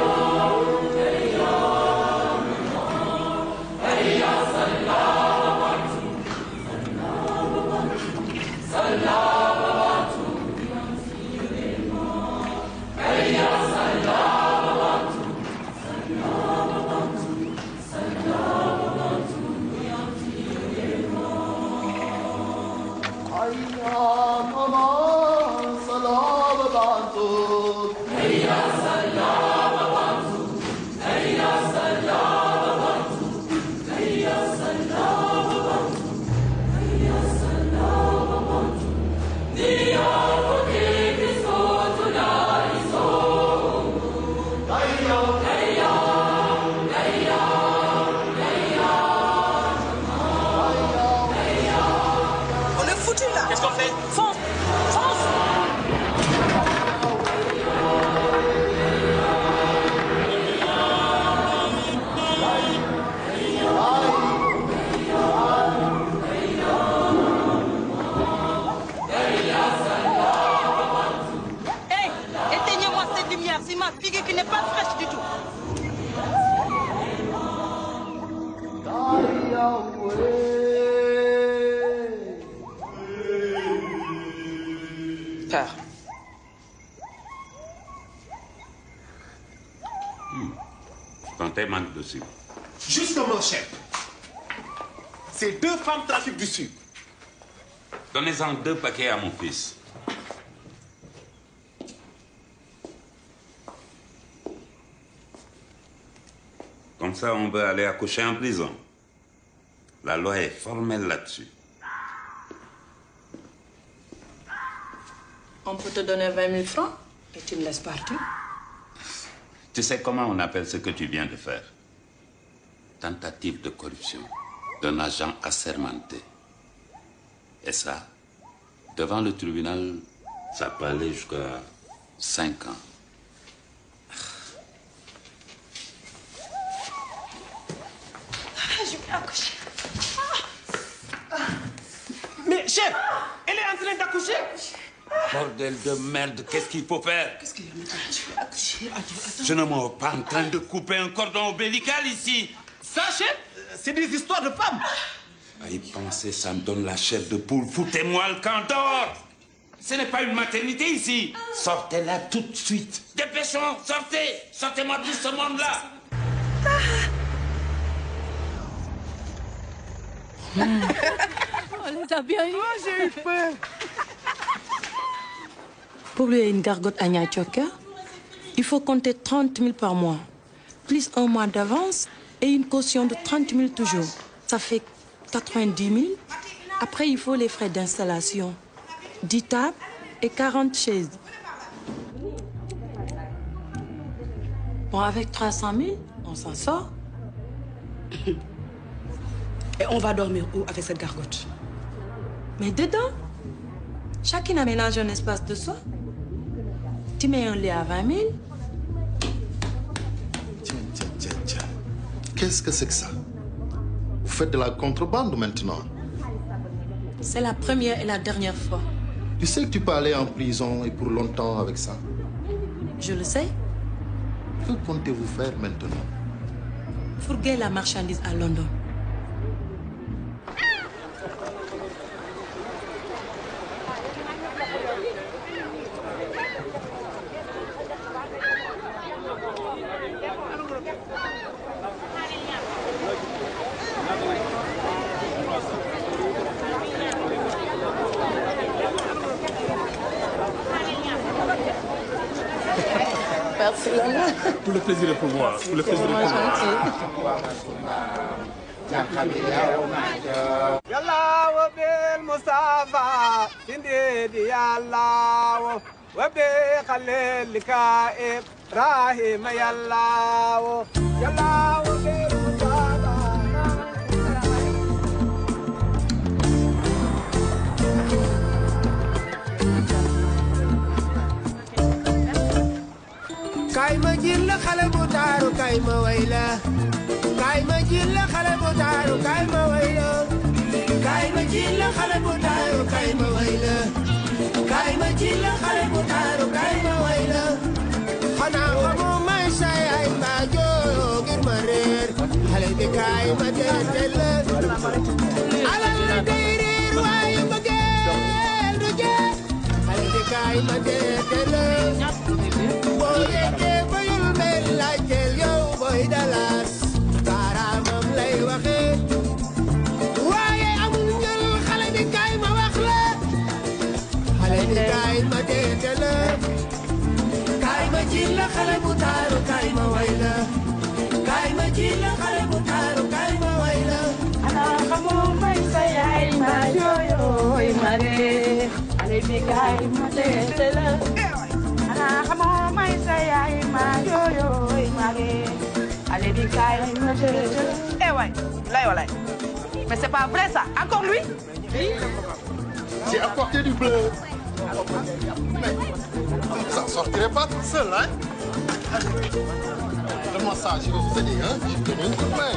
Avancez. Fonce. Fonce. Hey, éteignez-moi cette lumière, c'est ma figure qui n'est pas fraîche du tout. Père. Comptez manque de sucre. Justement, chef. Ces deux femmes trafiquent du sucre. Donnez-en 2 paquets à mon fils. Comme ça, on peut aller accoucher en prison. La loi est formelle là-dessus. On peut te donner 20 000 francs et tu me laisses partir. Tu sais comment on appelle ce que tu viens de faire? Tentative de corruption d'un agent assermenté. Et ça, devant le tribunal, ça peut aller jusqu'à 5 ans. Je vais accoucher. Mais chef, elle est en train d'accoucher. Bordel de merde, qu'est-ce qu'il faut faire? Qu'est-ce qu'il y a maintenant? Je vais accoucher. Attends. Je ne me pas en train de couper un cordon ombilical ici. Ça, chef, c'est des histoires de femmes. À y penser, ça me donne la chair de poule. Foutez-moi le camp dehors. Ce n'est pas une maternité ici. Sortez-la tout de suite. Dépêchons, sortez. Sortez-moi de ce monde-là. On les a bien eu. Oh, j'ai eu peur. Pour lui une gargote à Niayes Thioker, il faut compter 30 000 par mois, plus un mois d'avance et une caution de 30 000 toujours. Ça fait 90 000. Après, il faut les frais d'installation, 10 tables et 40 chaises. Bon, avec 300 000, on s'en sort. Et on va dormir où avec cette gargote? Mais dedans, chacune aménage un espace de soi. Tu mets un lit à 20 000. Tiens. Qu'est-ce que c'est que ça? Vous faites de la contrebande maintenant? C'est la première et la dernière fois. Tu sais que tu peux aller en prison et pour longtemps avec ça? Je le sais. Que comptez-vous faire maintenant? Fourguer la marchandise à London. Merci, Lala. Tout le plaisir est pour moi. Tout le plaisir est pour moi. Yalla wa bil Mustafa Sindidi yalla wa bi Khalil Kaib Rahim yalla wa bil Mustafa. Kay ma jil xale bu taaru kay ma wayla kay ma jil xale bu taaru kay ma wayla kay ma jil xale bu taaru kay ma wayla kay ma jil xale bu taaru kay ma wayla xanaa xamoo may say ay mbaa jooyo ngir ma réer xale bi kay ma teetel alal la day réer waaye bëggeel du jeex xale bi kay ma teetel boo yeggee ba yul mel laajteel yow booy dalas baaraamam lay waxee waaye amul njël xale bi kaay ma wax la xale bi kaay ma teete la kaay ma ji la xale bu taaru kaay ma way la kaay ma ji la xale bu taaru kaay ma way la xanaa xamoo may sa yaay ma jooyooy ma ree xale bi kaay ma teete la xanaa xamoo may sa yaay ma jooyooy ma ree xale bi kaay ma teete la. Eh ouais, là, voilà. Mais c'est pas vrai ça. Encore lui? J'ai apporté du bleu. Ça ne sortirait pas tout seul, hein? Donne-moi ça, je vais vous aider, hein? Je vais donner un coup de main.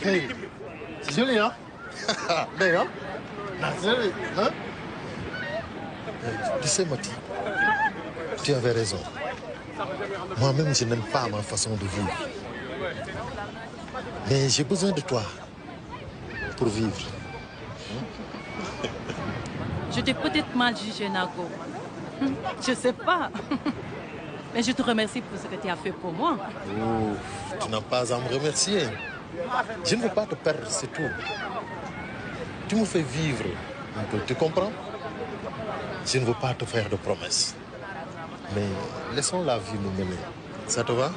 Hey, c'est joli, hein? D'ailleurs, c'est joli, hein? Tu sais, Mati, tu avais raison. Moi-même, je n'aime pas ma façon de vivre. Mais j'ai besoin de toi pour vivre. Je t'ai peut-être mal jugé, Nago. Je sais pas. Mais je te remercie pour ce que tu as fait pour moi. Ouf, tu n'as pas à me remercier. Je ne veux pas te perdre, c'est tout. Tu me fais vivre un peu, tu comprends? Je ne veux pas te faire de promesses. Mais laissons la vie nous mener. Ça te va?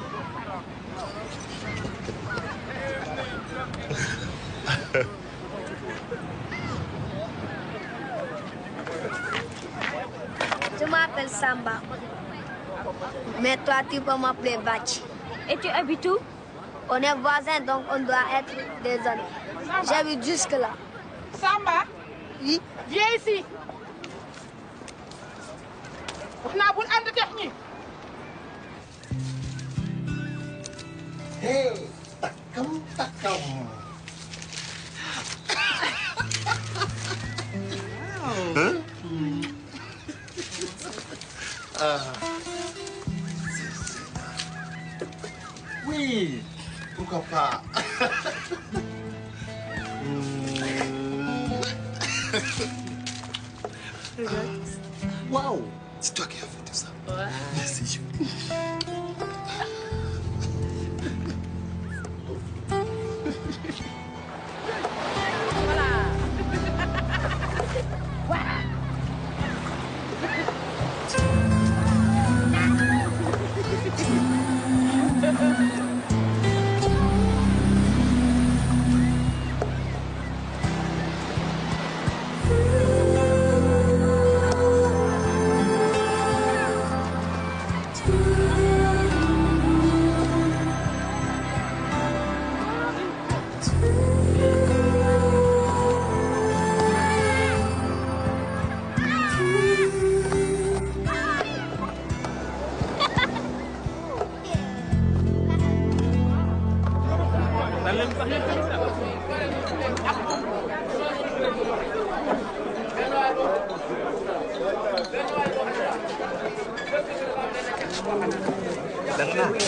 Je m'appelle Samba. Mais toi, tu peux m'appeler Bachi. Et tu habites où? On est voisins, donc on doit être des amis. J'habite jusque-là. Samba? Oui? Viens ici. On a boule de technique. Hey, takam, takam. Hein? Oui, pourquoi pas? Waouh, c'est toi qui as fait tout ça. Ouais. Merci, Julie.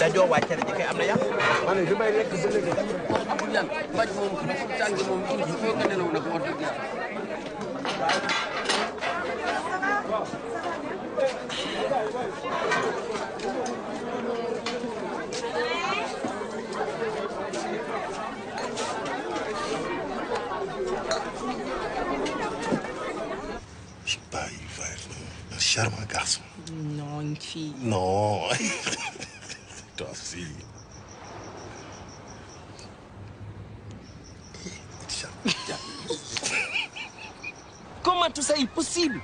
Dajo wàcce na jëkkee am na yàq. ma ne li may lekk ba léegi. yan mbaj moom jàng moom il faut que nelaw nag wax dëgg yàlla. Je sais pas, il va être un charmant garçon. Non, une fille. Non. Toi aussi. Comment tout ça est possible?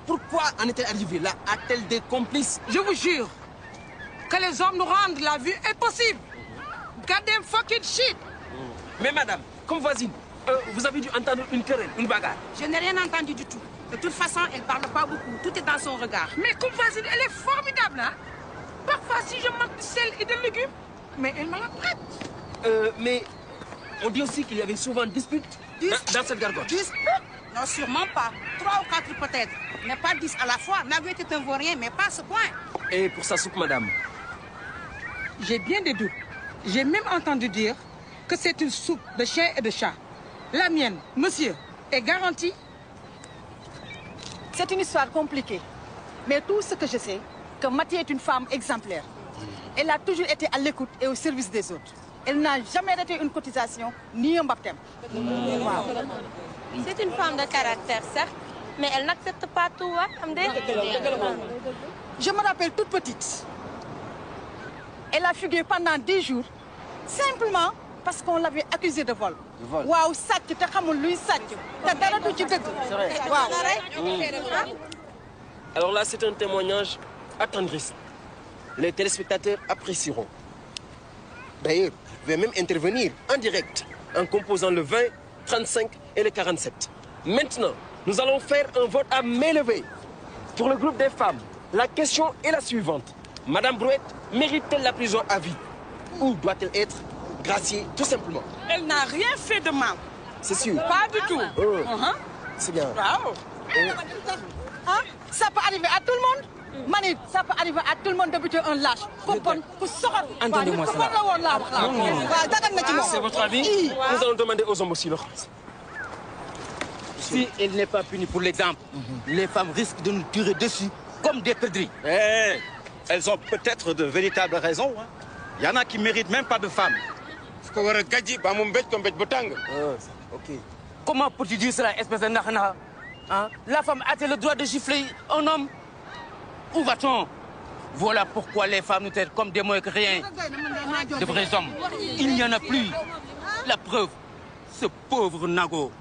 Pourquoi en est-elle arrivée là? A-t-elle des complices? Je vous jure que les hommes nous rendent la vie impossible. Goddamn fucking shit. Mais madame, comme voisine, vous avez dû entendre une querelle, une bagarre. Je n'ai rien entendu du tout. De toute façon, elle ne parle pas beaucoup. Tout est dans son regard. Mais comme voisine, elle est formidable, hein? Parfois, si je manque de sel et de légumes, mais elle me la prête. Mais on dit aussi qu'il y avait souvent disputes dans cette gargote. Disputes? Non, sûrement pas. 3 ou 4 peut-être. Mais pas 10 à la fois. Nago était un vaurien, mais pas à ce point. Et pour sa soupe, madame? J'ai bien des doutes. J'ai même entendu dire que c'est une soupe de chien et de chat. La mienne, monsieur, est garantie. C'est une histoire compliquée. Mais tout ce que je sais, que Mathie est une femme exemplaire. Elle a toujours été à l'écoute et au service des autres. Elle n'a jamais raté une cotisation ni un baptême. Wow. C'est une femme de caractère, certes, mais elle n'accepte pas tout, hein, Je me rappelle toute petite. Elle a fugué pendant 10 jours, simplement parce qu'on l'avait accusée de vol. De vol? Waouh, sàcc te xamul luy sàcc. Te dara du ci dëgg. C'est vrai. Waaw. Alors là, c'est un témoignage attendrissant. Les téléspectateurs apprécieront. D'ailleurs, vous pouvez même intervenir en direct en composant le 20, 35 et le 47. Maintenant, nous allons faire un vote à main levée. Pour le groupe des femmes, la question est la suivante. Madame Brouette mérite-t-elle la prison à vie? Ou doit-elle être graciée tout simplement? Elle n'a rien fait de mal. C'est sûr? Pas du tout. C'est bien. Wow. Hein? Ça peut arriver à tout le monde. Manit, ça peut arriver à tout le monde de buter un lâche. Entendez-moi cela. C'est votre avis? Nous allons demander aux hommes aussi leur chance. Si elle n'est pas punie pour l'exemple, les femmes risquent de nous tirer dessus comme des perdrix. Eh, elles ont peut-être de véritables raisons. Hein. Il y en a qui ne méritent même pas de femmes. Comment peux-tu dire cela, espèce de nahana? Hein? La femme a-t-elle le droit de gifler un homme? Où va-t-on? Voilà pourquoi les femmes nous traitent comme des moins que rien. De vrais hommes, il n'y en a plus. La preuve, ce pauvre Nago,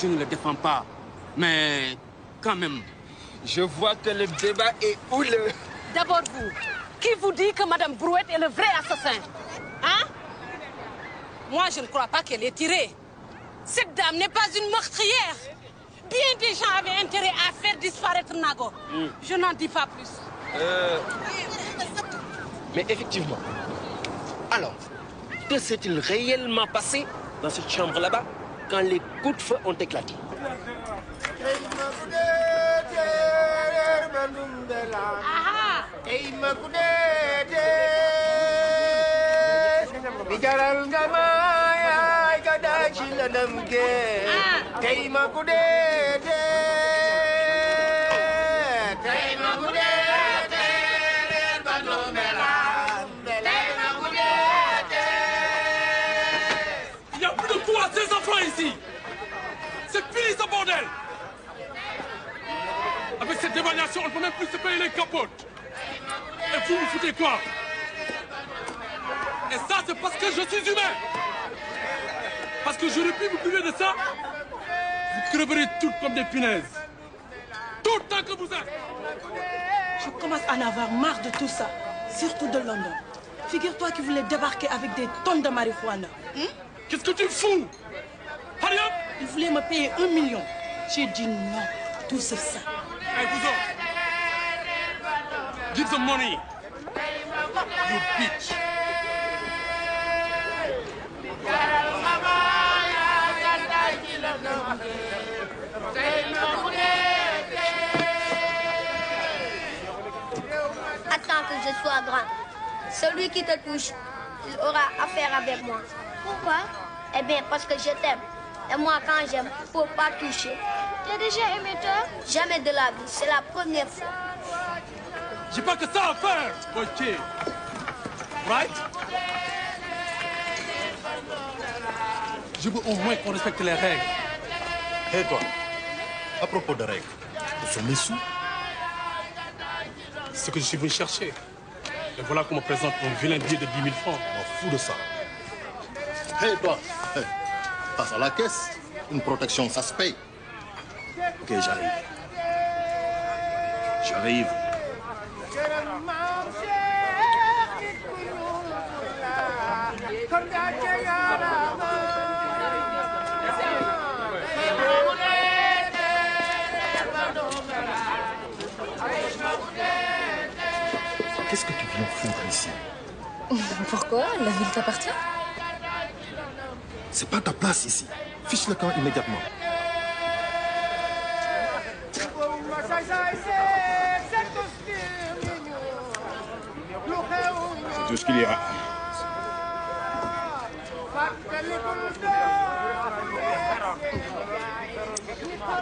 je ne le défends pas, mais quand même. Je vois que le débat est houleux. D'abord vous, qui vous dit que Madame Brouette est le vrai assassin? Hein? Moi, je ne crois pas qu'elle est tirée. Cette dame n'est pas une meurtrière. Bien des gens avaient intérêt à faire disparaître Nago. Je n'en dis pas plus. Mais effectivement. Alors, que s'est-il réellement passé dans cette chambre là-bas quand les coups de feu ont éclaté? Il n'y a plus de quoi à ces enfants ici. C'est fini ce bordel. Avec cette dévaluation, on ne peut même plus se payer les capotes. Et vous foutez quoi? Et ça, c'est parce que je suis humain. Parce que j'aurais pu vous priver de ça. Vous creverez toutes comme des punaises. Tout le temps que vous êtes. Je commence à en avoir marre de tout ça, surtout de London. Figure-toi qu'il voulait débarquer avec des tonnes de marijuana. Qu'est-ce que tu fous? Hurry up! Il voulait me payer 1 million. J'ai dit non, tout c'est ça. Hey, vous autres. Give the money. You bitch. Attends que je sois grand. Celui qui te touche, il aura affaire avec moi. Pourquoi? Eh bien, parce que je t'aime. Et moi, quand j'aime, il ne faut pas toucher. Tu as déjà aimé toi? Jamais de la vie. C'est la première fois. J'ai pas que ça à faire, ok. Right? Je veux au moins qu'on respecte les règles. Hé toi, à propos de règles, ce sont mes sous. C'est ce que je suis venu chercher. Et voilà qu'on me présente un vilain billet de 10 000 francs. Je m'en fous de ça. Hé toi, passe à la caisse. Une protection, ça se paye. Ok, j'arrive. J'arrive. Qu'est-ce que tu viens foutre ici? Pourquoi? La ville t'appartient? C'est pas ta place ici. Fiche le camp immédiatement. C'est tout ce qu'il y a.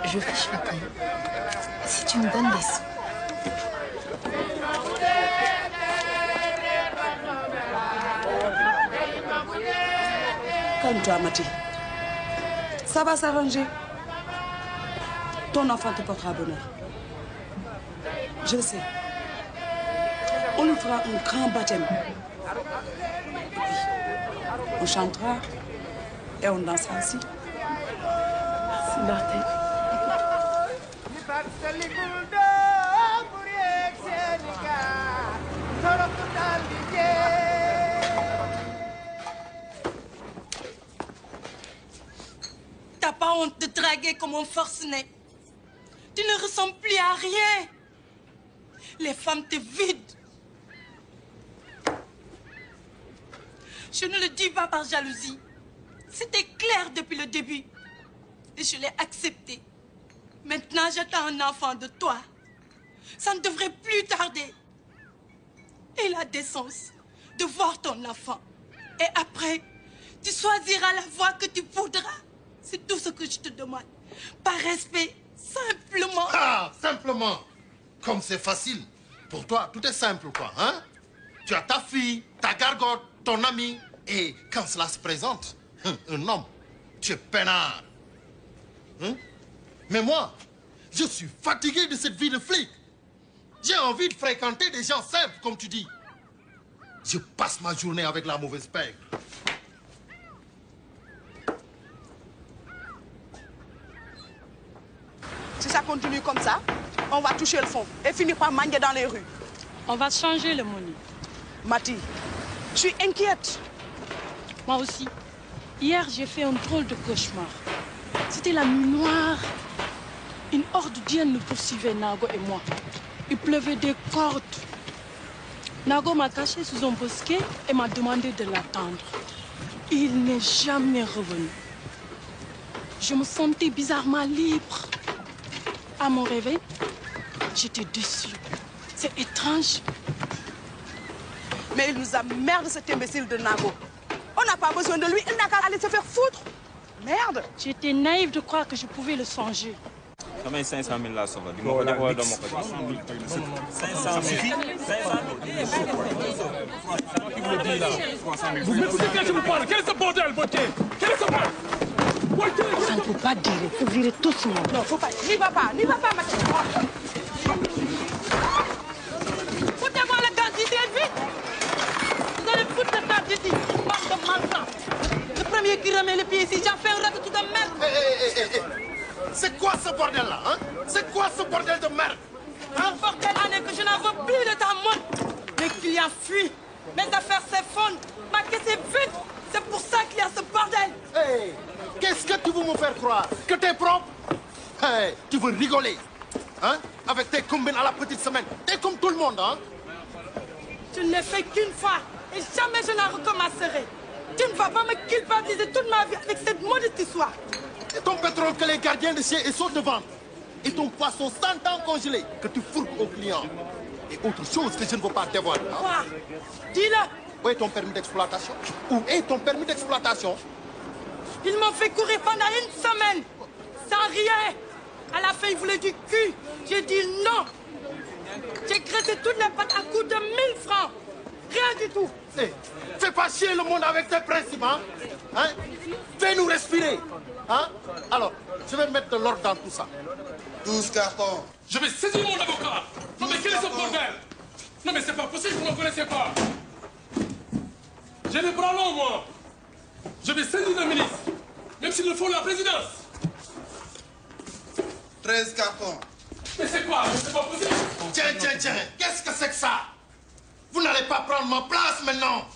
Je fiche le camp. Si tu me donnes des sous. Calme-toi, Mati. Ça va s'arranger. Ton enfant te portera bonheur. Je le sais. On lui fera un grand baptême On chantera et on dansera aussi. C'est Barthé. T'as pas honte de draguer comme un forcené. Tu ne ressembles plus à rien. Les femmes te vident. Je ne le dis pas par jalousie. C'était clair depuis le début. Et je l'ai accepté. Maintenant, j'attends un enfant de toi. Ça ne devrait plus tarder. Et la décence de voir ton enfant. Et après, tu choisiras la voie que tu voudras. C'est tout ce que je te demande. Par respect, simplement. Ah, simplement. Comme c'est facile. Pour toi, tout est simple, quoi, hein? Tu as ta fille, ta gargote, ton ami. Et quand cela se présente, un homme, tu es peinard. Hein? Mais moi, je suis fatigué de cette vie de flic. J'ai envie de fréquenter des gens simples, comme tu dis. Je passe ma journée avec la mauvaise pègre. Si ça continue comme ça, on va toucher le fond et finir par manger dans les rues. On va changer le menu. Mati, je suis inquiète. Moi aussi. Hier, j'ai fait un drôle de cauchemar. C'était la nuit noire. Une horde d'hyènes nous poursuivait, Nago et moi. Il pleuvait des cordes. Nago m'a caché sous un bosquet et m'a demandé de l'attendre. Il n'est jamais revenu. Je me sentais bizarrement libre. À mon réveil, j'étais déçue. C'est étrange. Mais il nous a merde, cet imbécile de Nago. On n'a pas besoin de lui, il n'a qu'à aller se faire foutre. Merde. J'étais naïve de croire que je pouvais le changer. 500 000 là, ça va. Du coup, d'accord, dans mon côté. 500 000. Vous m'écoutez quand je vous parle? Quel est ce bordel, Botier? Quel est ce bordel? Ça ne peut pas dire, il faut virer tout ce monde. Non, faut pas. N'y va pas, Mathieu. Foutez-moi la garde d'ici, vite. Vous allez foutre la garde d'ici, bande de malfrats. Le premier qui remet les pieds ici, j'en fais un ratatouille de merde. C'est quoi ce bordel-là, hein? C'est quoi ce bordel de merde? Un bordel année que je n'en veux plus de ta montre. Mes clients fuient, mes affaires s'effondrent, ma caisse est vide. C'est pour ça qu'il y a ce bordel. Hey, qu'est-ce que tu veux me faire croire? Que t'es propre? Hey, tu veux rigoler, hein? Avec tes combines à la petite semaine. T'es comme tout le monde, hein? Je ne l'ai fait qu'une fois et jamais je n'en recommencerai. Tu ne vas pas me culpabiliser toute ma vie avec cette maudite histoire. Et ton pétrole que les gardiens de chez et saute de vente. Et ton poisson 100 ans congelé que tu fourques aux clients. Et autre chose que je ne veux pas dévoiler. Hein? Quoi? Dis-le. Où est ton permis d'exploitation? Où est ton permis d'exploitation? Ils m'ont fait courir pendant une semaine. Sans rien. À la fin, ils voulaient du cul. J'ai dit non. J'ai graissé toutes les pattes à coups de 1000 francs. Rien du tout. Hey, fais pas chier le monde avec tes principes, hein? Fais-nous respirer. Hein? Alors, je vais mettre de l'ordre dans tout ça. 12 cartons. Je vais saisir mon avocat. Non mais quel est ce bordel? Non mais c'est pas possible, vous ne me connaissez pas. J'ai les bras longs, moi. Je vais saisir le ministre. Même s'il le faut la présidence. 13 cartons. Mais c'est quoi? C'est pas possible. Tiens. Qu'est-ce que c'est que ça? Vous n'allez pas prendre ma place maintenant.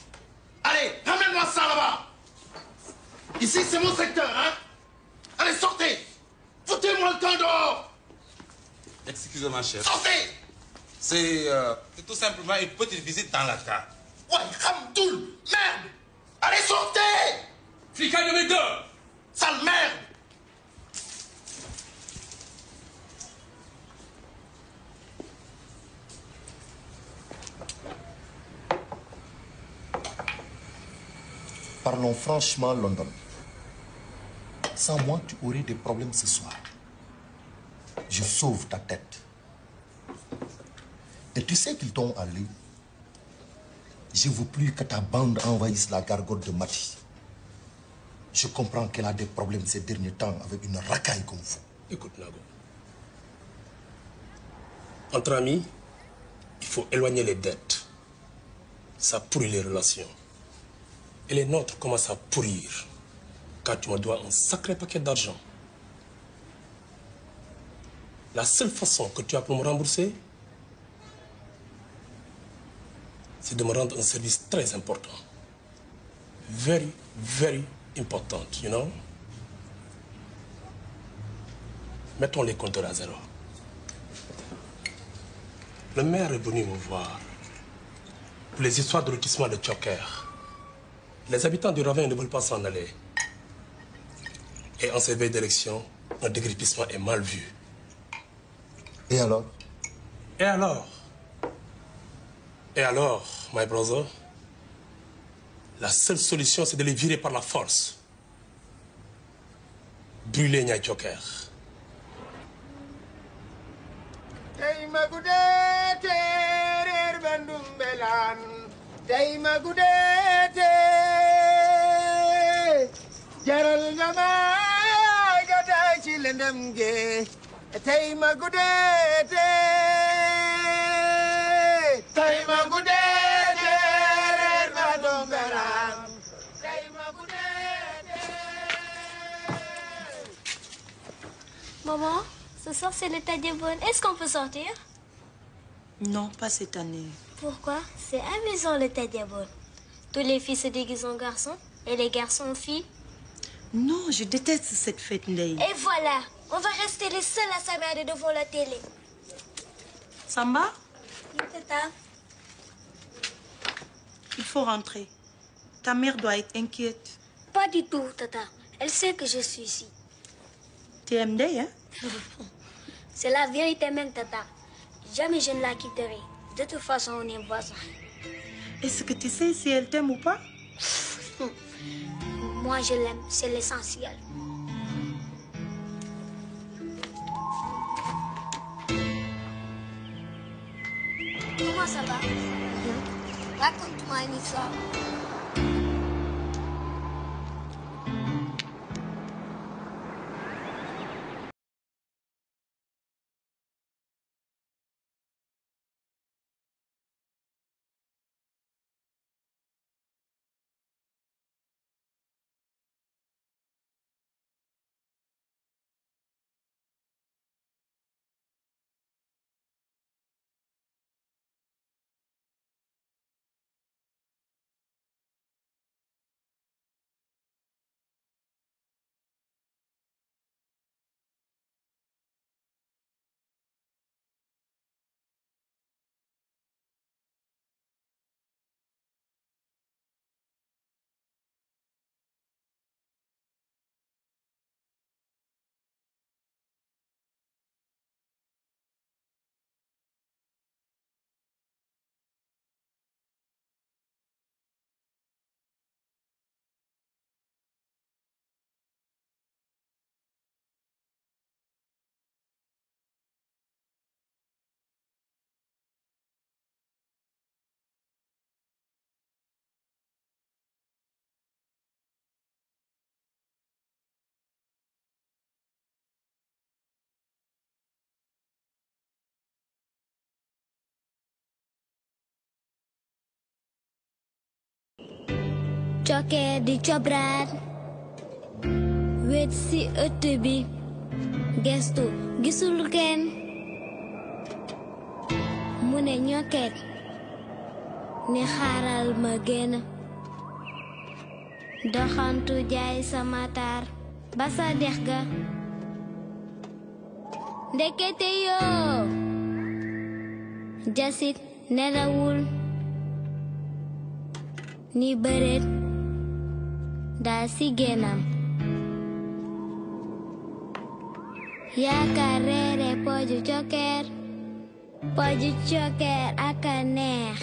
Allez, ramène-moi ça là-bas. Ici, c'est mon secteur, hein? Allez, sortez. Foutez-moi le camp dehors. Excusez-moi, chef. Sortez. C'est tout simplement une petite visite dans la cave. Ouais, Ramdoul, merde. Allez, sortez. Flicaille de mes deux. Sale merde. Parlons franchement, London. Sans moi, tu aurais des problèmes ce soir. Je sauve ta tête. Et tu sais qu'ils t'ont allé. Je ne veux plus que ta bande envahisse la gargote de Mati. Je comprends qu'elle a des problèmes ces derniers temps avec une racaille comme vous. Écoute, Nago. Entre amis, il faut éloigner les dettes. ça pourrit les relations. Et les nôtres commencent à pourrir, car tu me dois un sacré paquet d'argent. La seule façon que tu as pour me rembourser, c'est de me rendre un service très important. Very, very important, you know? Mettons les compteurs à zéro. Le maire est venu me voir pour les histoires de lotissement de Tchoker. Les habitants du ravin ne veulent pas s'en aller. Et en ces veilles d'élection, un déguerpissement est mal vu. Et alors? Et alors? Et alors, my brother? La seule solution, c'est de les virer par la force. Brûler Niay Tchoker. Tay ma guddee teereer bandum belaan tay ma guddee tee jaral nga ma gataay ci lëndëm ge tay ma guddee tee tay ma guddee teereer bandum belaan tay ma guddee tee. Maman, ce soir c'est le Tadjabon. Est-ce qu'on peut sortir? Non, pas cette année. Pourquoi? C'est amusant le Tadjabon. Tous les filles se déguisent en garçons et les garçons en filles. Non, je déteste cette fête, Ndeye. Et voilà, on va rester les seuls à s'amuser devant la télé. Samba, Oui, tata. il faut rentrer. Ta mère doit être inquiète. Pas du tout, tata. Elle sait que je suis ici. Tu aimes Ndeye, hein? C'est la vérité même, tata. Jamais je ne la quitterai. De toute façon, on est voisins. Est-ce que tu sais si elle t'aime ou pas? Moi, je l'aime. C'est l'essentiel. Comment ça va? Raconte-moi une histoire. Tchoker di cobraat wet si ëtt bi gestu gisul kenn mu ne ñokket ni xaaral ma génn doxantu jaay sama taar ba sa dex ga ndekete yoo jasit nelawul ni bëreet daa si génnam yaakaar reere poju coker aka neex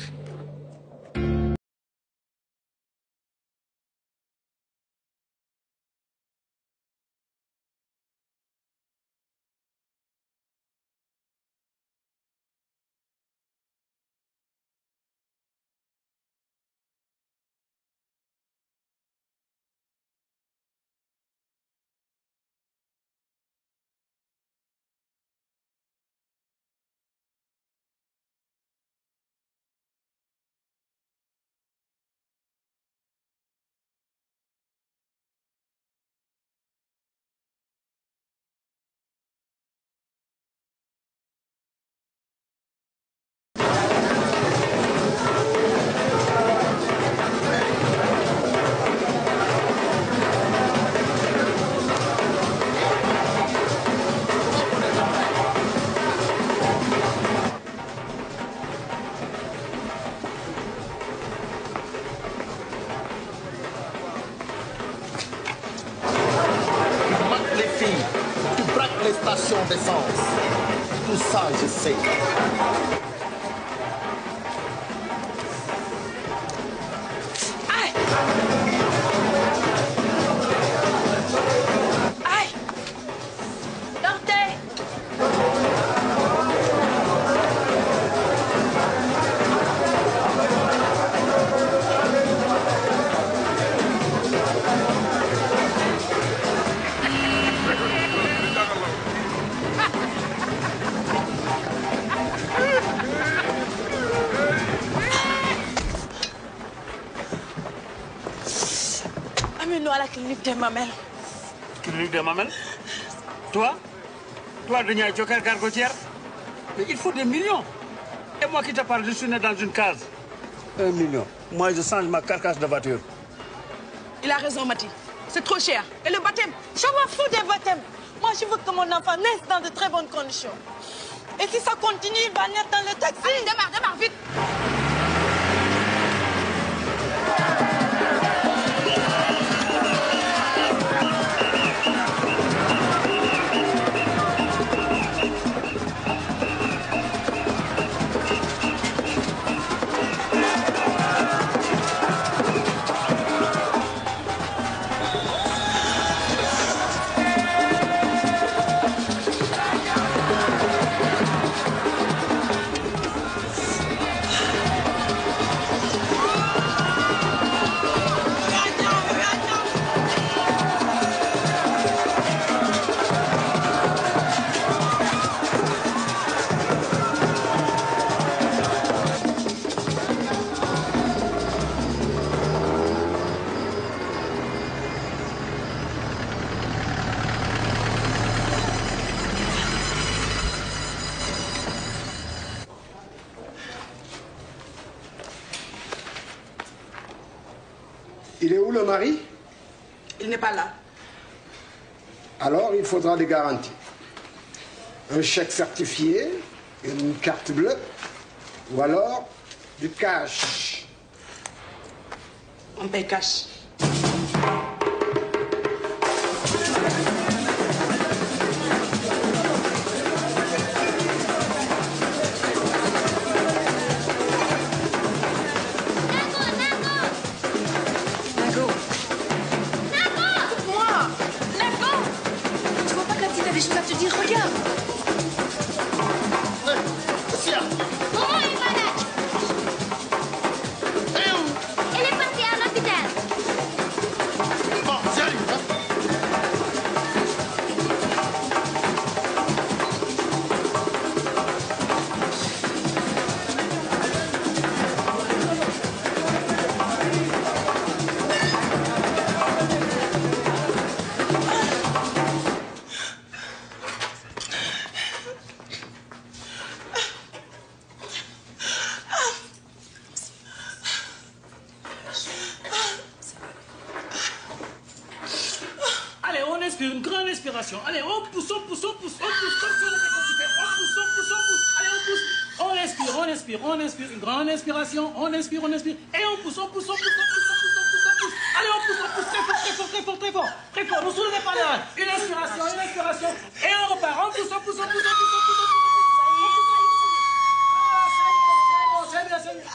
violence. Tout ça, je sais. Amène-nous à la clinique des mamelles. Clinique des mamelles? Toi? Toi, de Niaï Joker Gargotière? Mais il faut des millions. Et moi qui te parle, je suis né dans une case. 1 million. Moi, je change ma carcasse de voiture. Il a raison, Mati. C'est trop cher. Et le baptême? Je m'en fous des baptêmes. Moi, je veux que mon enfant naisse dans de très bonnes conditions. Et si ça continue, il va naître dans le taxi. Allez, démarre, vite. Il est où le mari? Il n'est pas là. Alors, il faudra des garanties. Un chèque certifié, une carte bleue, ou alors du cash. On paye cash. Une grande inspiration. Allez, on pousse, on pousse, on pousse, on pousse. Allez, on pousse. On inspire, on inspire, on inspire. Une grande inspiration. On inspire, on inspire. Et on pousse, on pousse, on pousse, on pousse, on pousse, on pousse, on pousse. Allez, on pousse, on pousse. Très fort, très fort, très fort, très fort. Très fort. Ne soulevez pas là. Une inspiration, une inspiration. Et on repart. On pousse, on pousse, on pousse, on pousse, on pousse, on pousse. C'est bien, c'est bien.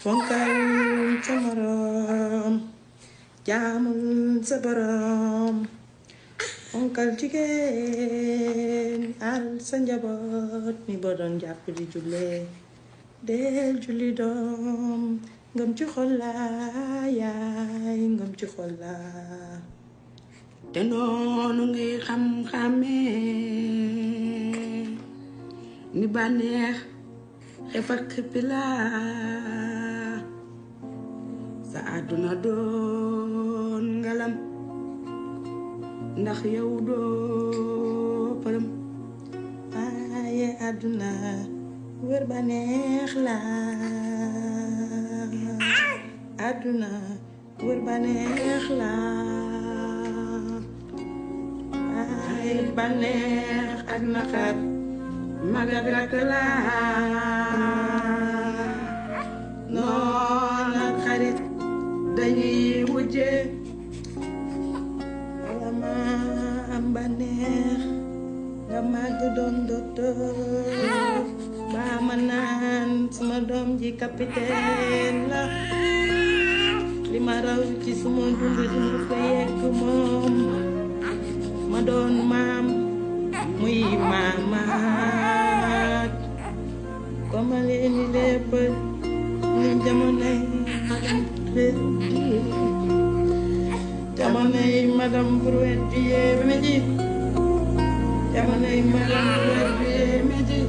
Fonkal samaram, jamun sabaram, fonkal jigen al sanjabot ni bodon japp di julle del julli dom ngam ci xol la yaay ngam ci xol la te noonu ngay xam-xamee ni bànneex xef ak xippi la sa àdduna doon ngalam ndax yow doo përëm waaye àdduna wër bànneex la àdduna wër bànneex la waaye bànneex ak naqar mag ak rakk la noon ak xarit dañuy wujje wala ma am bànneex nga màgg doon docteur ba ma naan sama doom ji capitaine la li ma raw ci suma dund dund ko yegg moom ma doon maam muy maamaat ko ma leen di lépp ni jamonoy madame Brouette du Yéméji jamonoy madame Brouette du Yéméji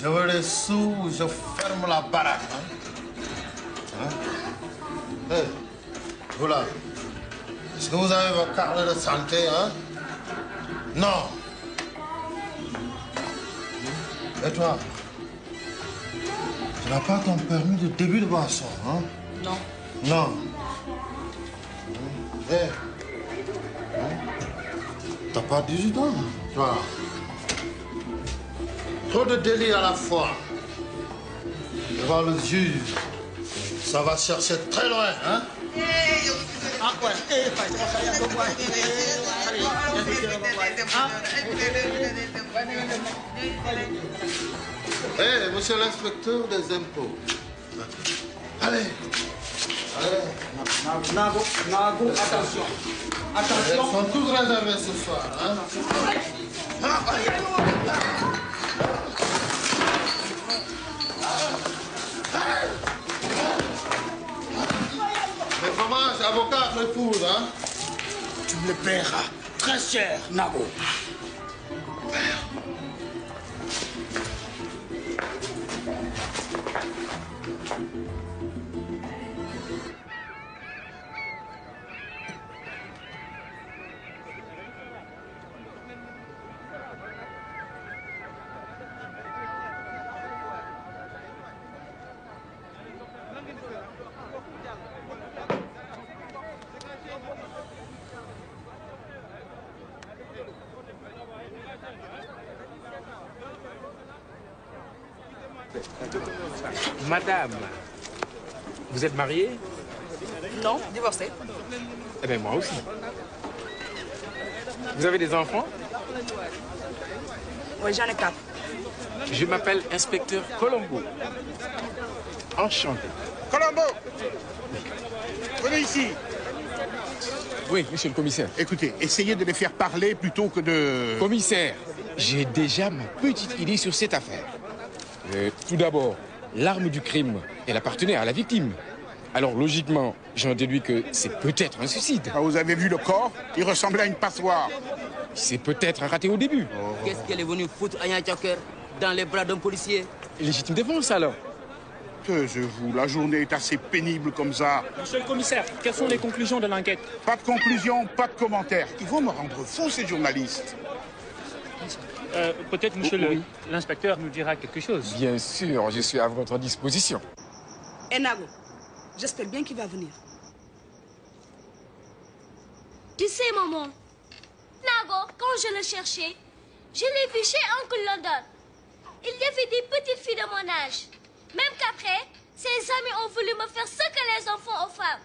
Je veux les sous, je ferme la baraque. Hey, vous là, est-ce que vous avez votre carte de santé, hein? Non. Et toi? Tu n'as pas ton permis de début de boisson, hein? Non. Non. Hey. T'as pas 18 ans, toi? Trop de délits à la fois. Devant le juge, ça va chercher très loin, hein? Hey, monsieur l'inspecteur des impôts. Allez. Allez. Nago, attention. Attention. Ils sont tous réservés ce soir, hein? Mais comment, avocat, le foudre, hein? Tu me le paieras très cher, Nago. Madame, vous êtes mariée? Non, divorcée. Eh bien, moi aussi. Vous avez des enfants? Oui, j'en ai 4. Je m'appelle inspecteur Colombo. Enchanté. Colombo! Venez ici. Oui, monsieur le commissaire. Écoutez, essayez de les faire parler plutôt que de... Commissaire, j'ai déjà ma petite idée sur cette affaire. Tout d'abord, l'arme du crime, elle appartenait à la victime. Alors, logiquement, j'en déduis que c'est peut-être un suicide. Ah, vous avez vu le corps? Il ressemblait à une passoire. C'est peut-être un raté au début. Qu'est-ce qu'elle est venue foutre à Yann Tchoker dans les bras d'un policier? Légitime défense, alors. Que je vous, la journée est assez pénible comme ça. Monsieur le commissaire, quelles sont les conclusions de l'enquête? Pas de conclusion, pas de commentaires. Ils vont me rendre fou, ces journalistes. Peut-être monsieur l'inspecteur nous dira quelque chose. Bien sûr, je suis à votre disposition. Et Nago, j'espère bien qu'il va venir. Tu sais, maman, Nago, quand je le cherchais, je l'ai vu chez Uncle London. Il y avait des petites filles de mon âge. Même qu'après, ses amis ont voulu me faire ce que les enfants aux femmes.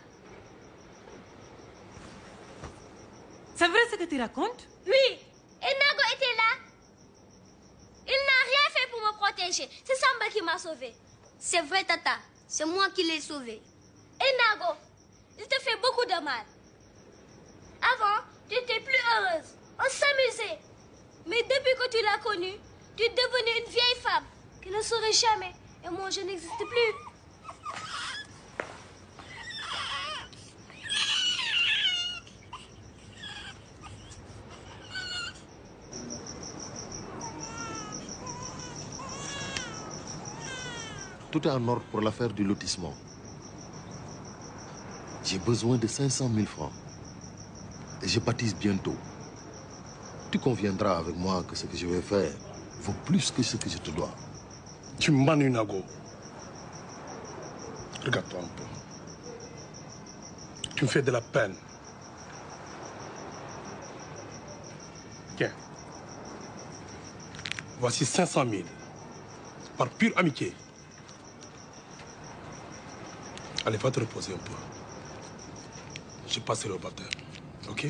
C'est vrai ce que tu racontes? Oui, et Nago était là. Il n'a rien fait pour me protéger. C'est Samba qui m'a sauvé. C'est vrai, Tata. C'est moi qui l'ai sauvé. Et Nago, il te fait beaucoup de mal. t'a connue, tu es devenue une vieille femme qui ne saurait jamais. Et moi, je n'existe plus. Tout est en ordre pour l'affaire du lotissement. J'ai besoin de 500 000 francs. Et je baptise bientôt. Tu conviendras avec moi que ce que je vais faire vaut plus que ce que je te dois. Tu m'ennuies, Nago. Regarde-toi un peu. Tu me fais de la peine. Tiens. Voici 500 000. Par pure amitié. Allez, va te reposer un peu. Je passerai au baptême. OK?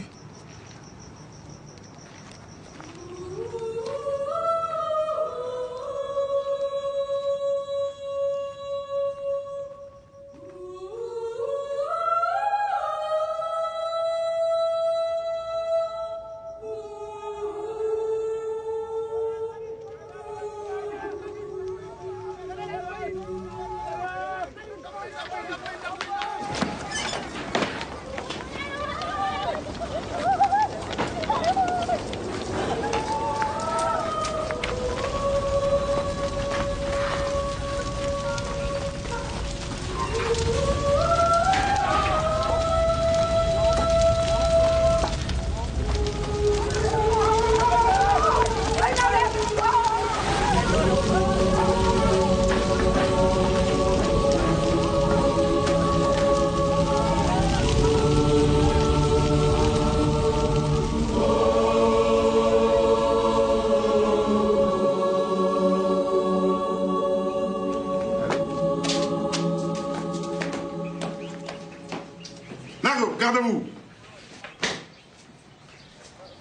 Garde-vous.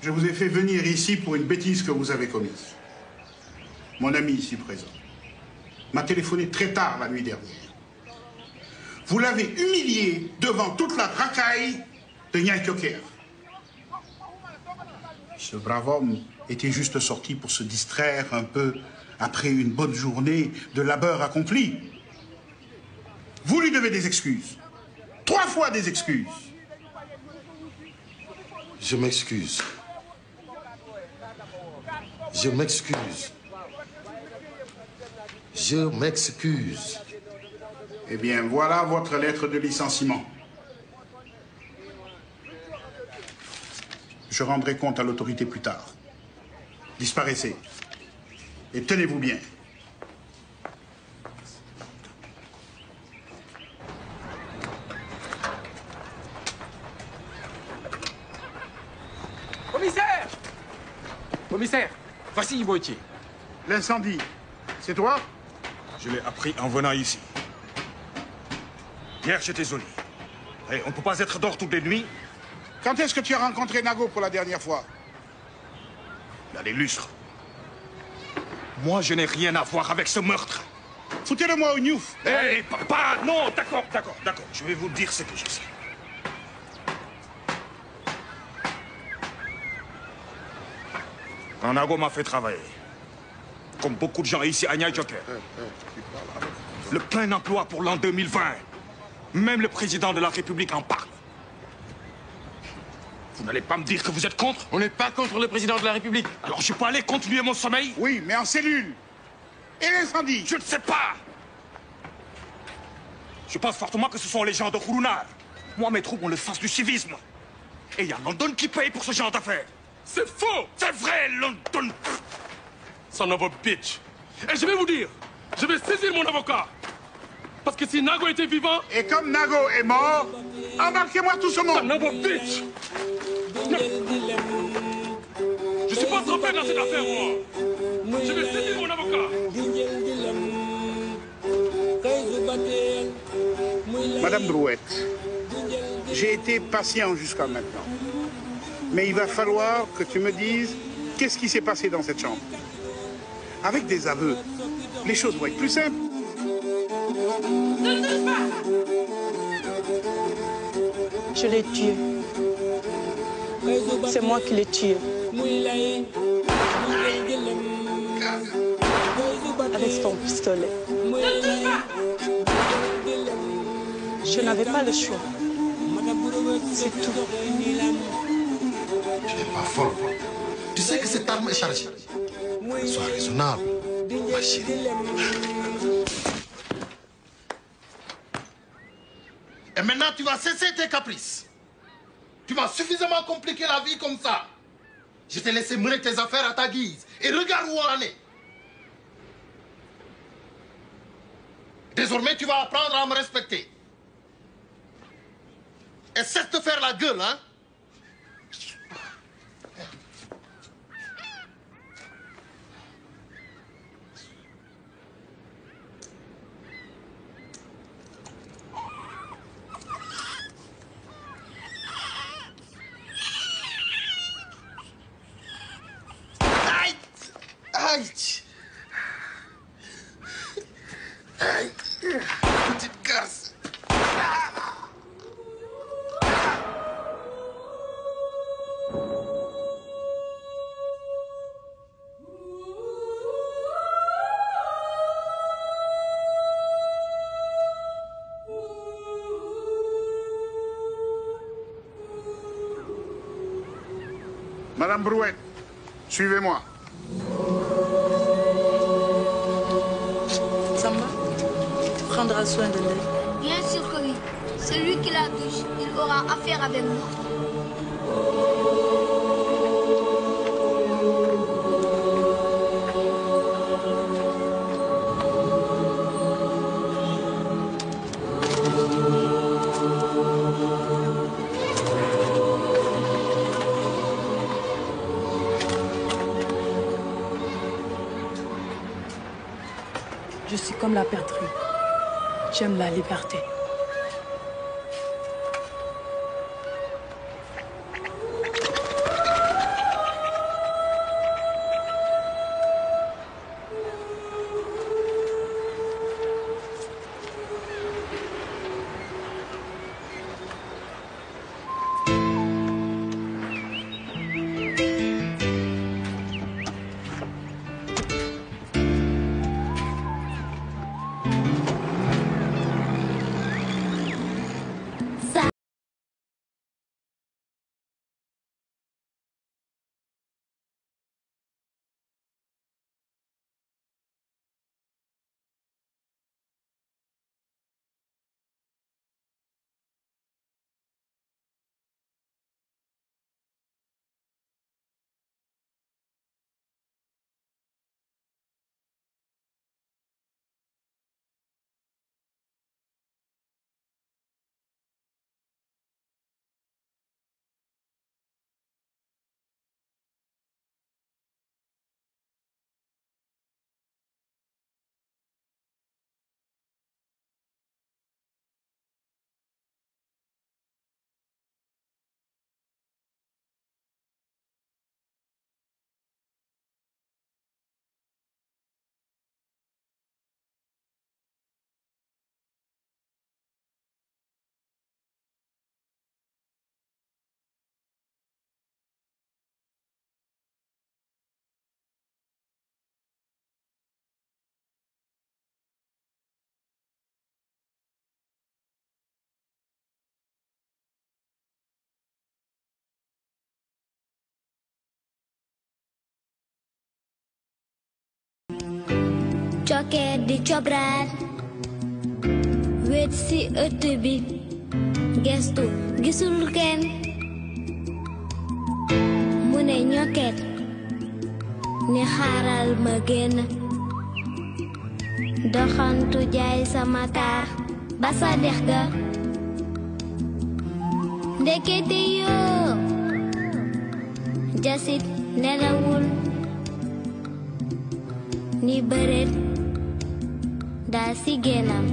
Je vous ai fait venir ici pour une bêtise que vous avez commise. Mon ami ici présent m'a téléphoné très tard la nuit dernière. Vous l'avez humilié devant toute la racaille de Niay Thioker. Ce brave homme était juste sorti pour se distraire un peu après une bonne journée de labeur accompli. Vous lui devez des excuses. 3 fois des excuses. Je m'excuse. Je m'excuse. Je m'excuse. Eh bien, voilà votre lettre de licenciement. Je rendrai compte à l'autorité plus tard. Disparaissez. Et tenez-vous bien. Commissaire! Commissaire, voici Iboitier. L'incendie, c'est toi? Je l'ai appris en venant ici. Hier, j'étais au lit. Et on ne peut pas être dehors toutes les nuits. Quand est-ce que tu as rencontré Nago pour la dernière fois? Il a des lustres. Moi, je n'ai rien à voir avec ce meurtre. Foutez-le-moi au Niouf. Hé, papa, non, d'accord. Je vais vous dire ce que je sais. Quand Nago m'a fait travailler, comme beaucoup de gens ici à Niay Thioker, le plein emploi pour l'an 2020, même le président de la République en parle. Vous n'allez pas me dire que vous êtes contre? On n'est pas contre le président de la République. Alors je peux aller continuer mon sommeil? Oui, mais en cellule. Et l'incendie? Je ne sais pas. Je pense fortement que ce sont les gens de Khourounar. Moi, mes troupes ont le sens du civisme. Et il y a London qui paye pour ce genre d'affaires. C'est faux! C'est vrai, London! Son of a bitch. Et je vais vous dire, je vais saisir mon avocat. Parce que si Nago était vivant... Et comme Nago est mort, embarquez-moi tout ce monde! Son of a bitch! Je suis pas trompé dans cette affaire, moi. Je vais saisir mon avocat. Madame Brouette, j'ai été patient jusqu'à maintenant. Mais il va falloir que tu me dises qu'est-ce qui s'est passé dans cette chambre. Avec des aveux, les choses vont être plus simples. Je l'ai tué. C'est moi qui l'ai tué. avec ton pistolet. Je n'avais pas le choix. C'est tout. Tu n'es pas folle. Tu sais que cette arme est chargée. Sois raisonnable, ma chérie. Et maintenant, tu vas cesser tes caprices. Tu m'as suffisamment compliqué la vie comme ça. Je t'ai laissé mener tes affaires à ta guise. Et regarde où on en est. Désormais, tu vas apprendre à me respecter. Et cesse de faire la gueule, hein. Aïe! Aïe! Aïe! Petite garce! Madame Brouette, suivez-moi. Samba, tu prendras soin de lui. Bien sûr que oui. Celui qui la touche, il aura affaire avec moi. Je suis comme la patrie. J'aime la liberté. Coket di cobrat wet si ëtt bi gestu gisul kenn mu ne ñoket ni xaaral ma génn doxantu jaay sama taax ba sa dex ga ndekete yoo jasit nelawul ni bëreet daa si génnam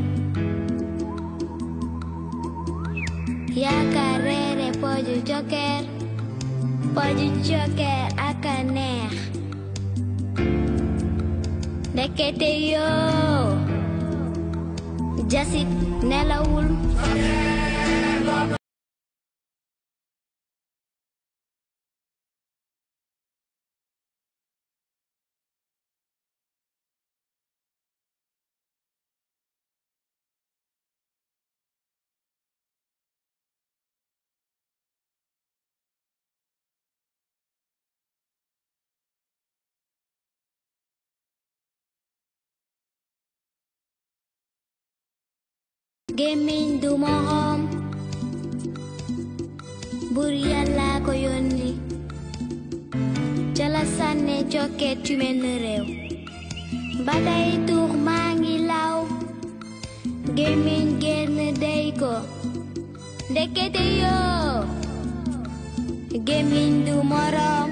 yaakaar reere poju joker ak a neex ndekete yoo jasit nelawul gémmiñ du morom bur Yàlla ko yónni ca la sànne jokket ci mel ni réew ba day tuux maa ngi law gémmiñ génn dey ko ndekete yoo gémmiñ du morom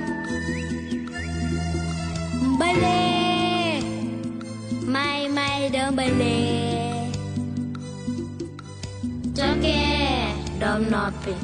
mbale may da mbale jokket doom noppi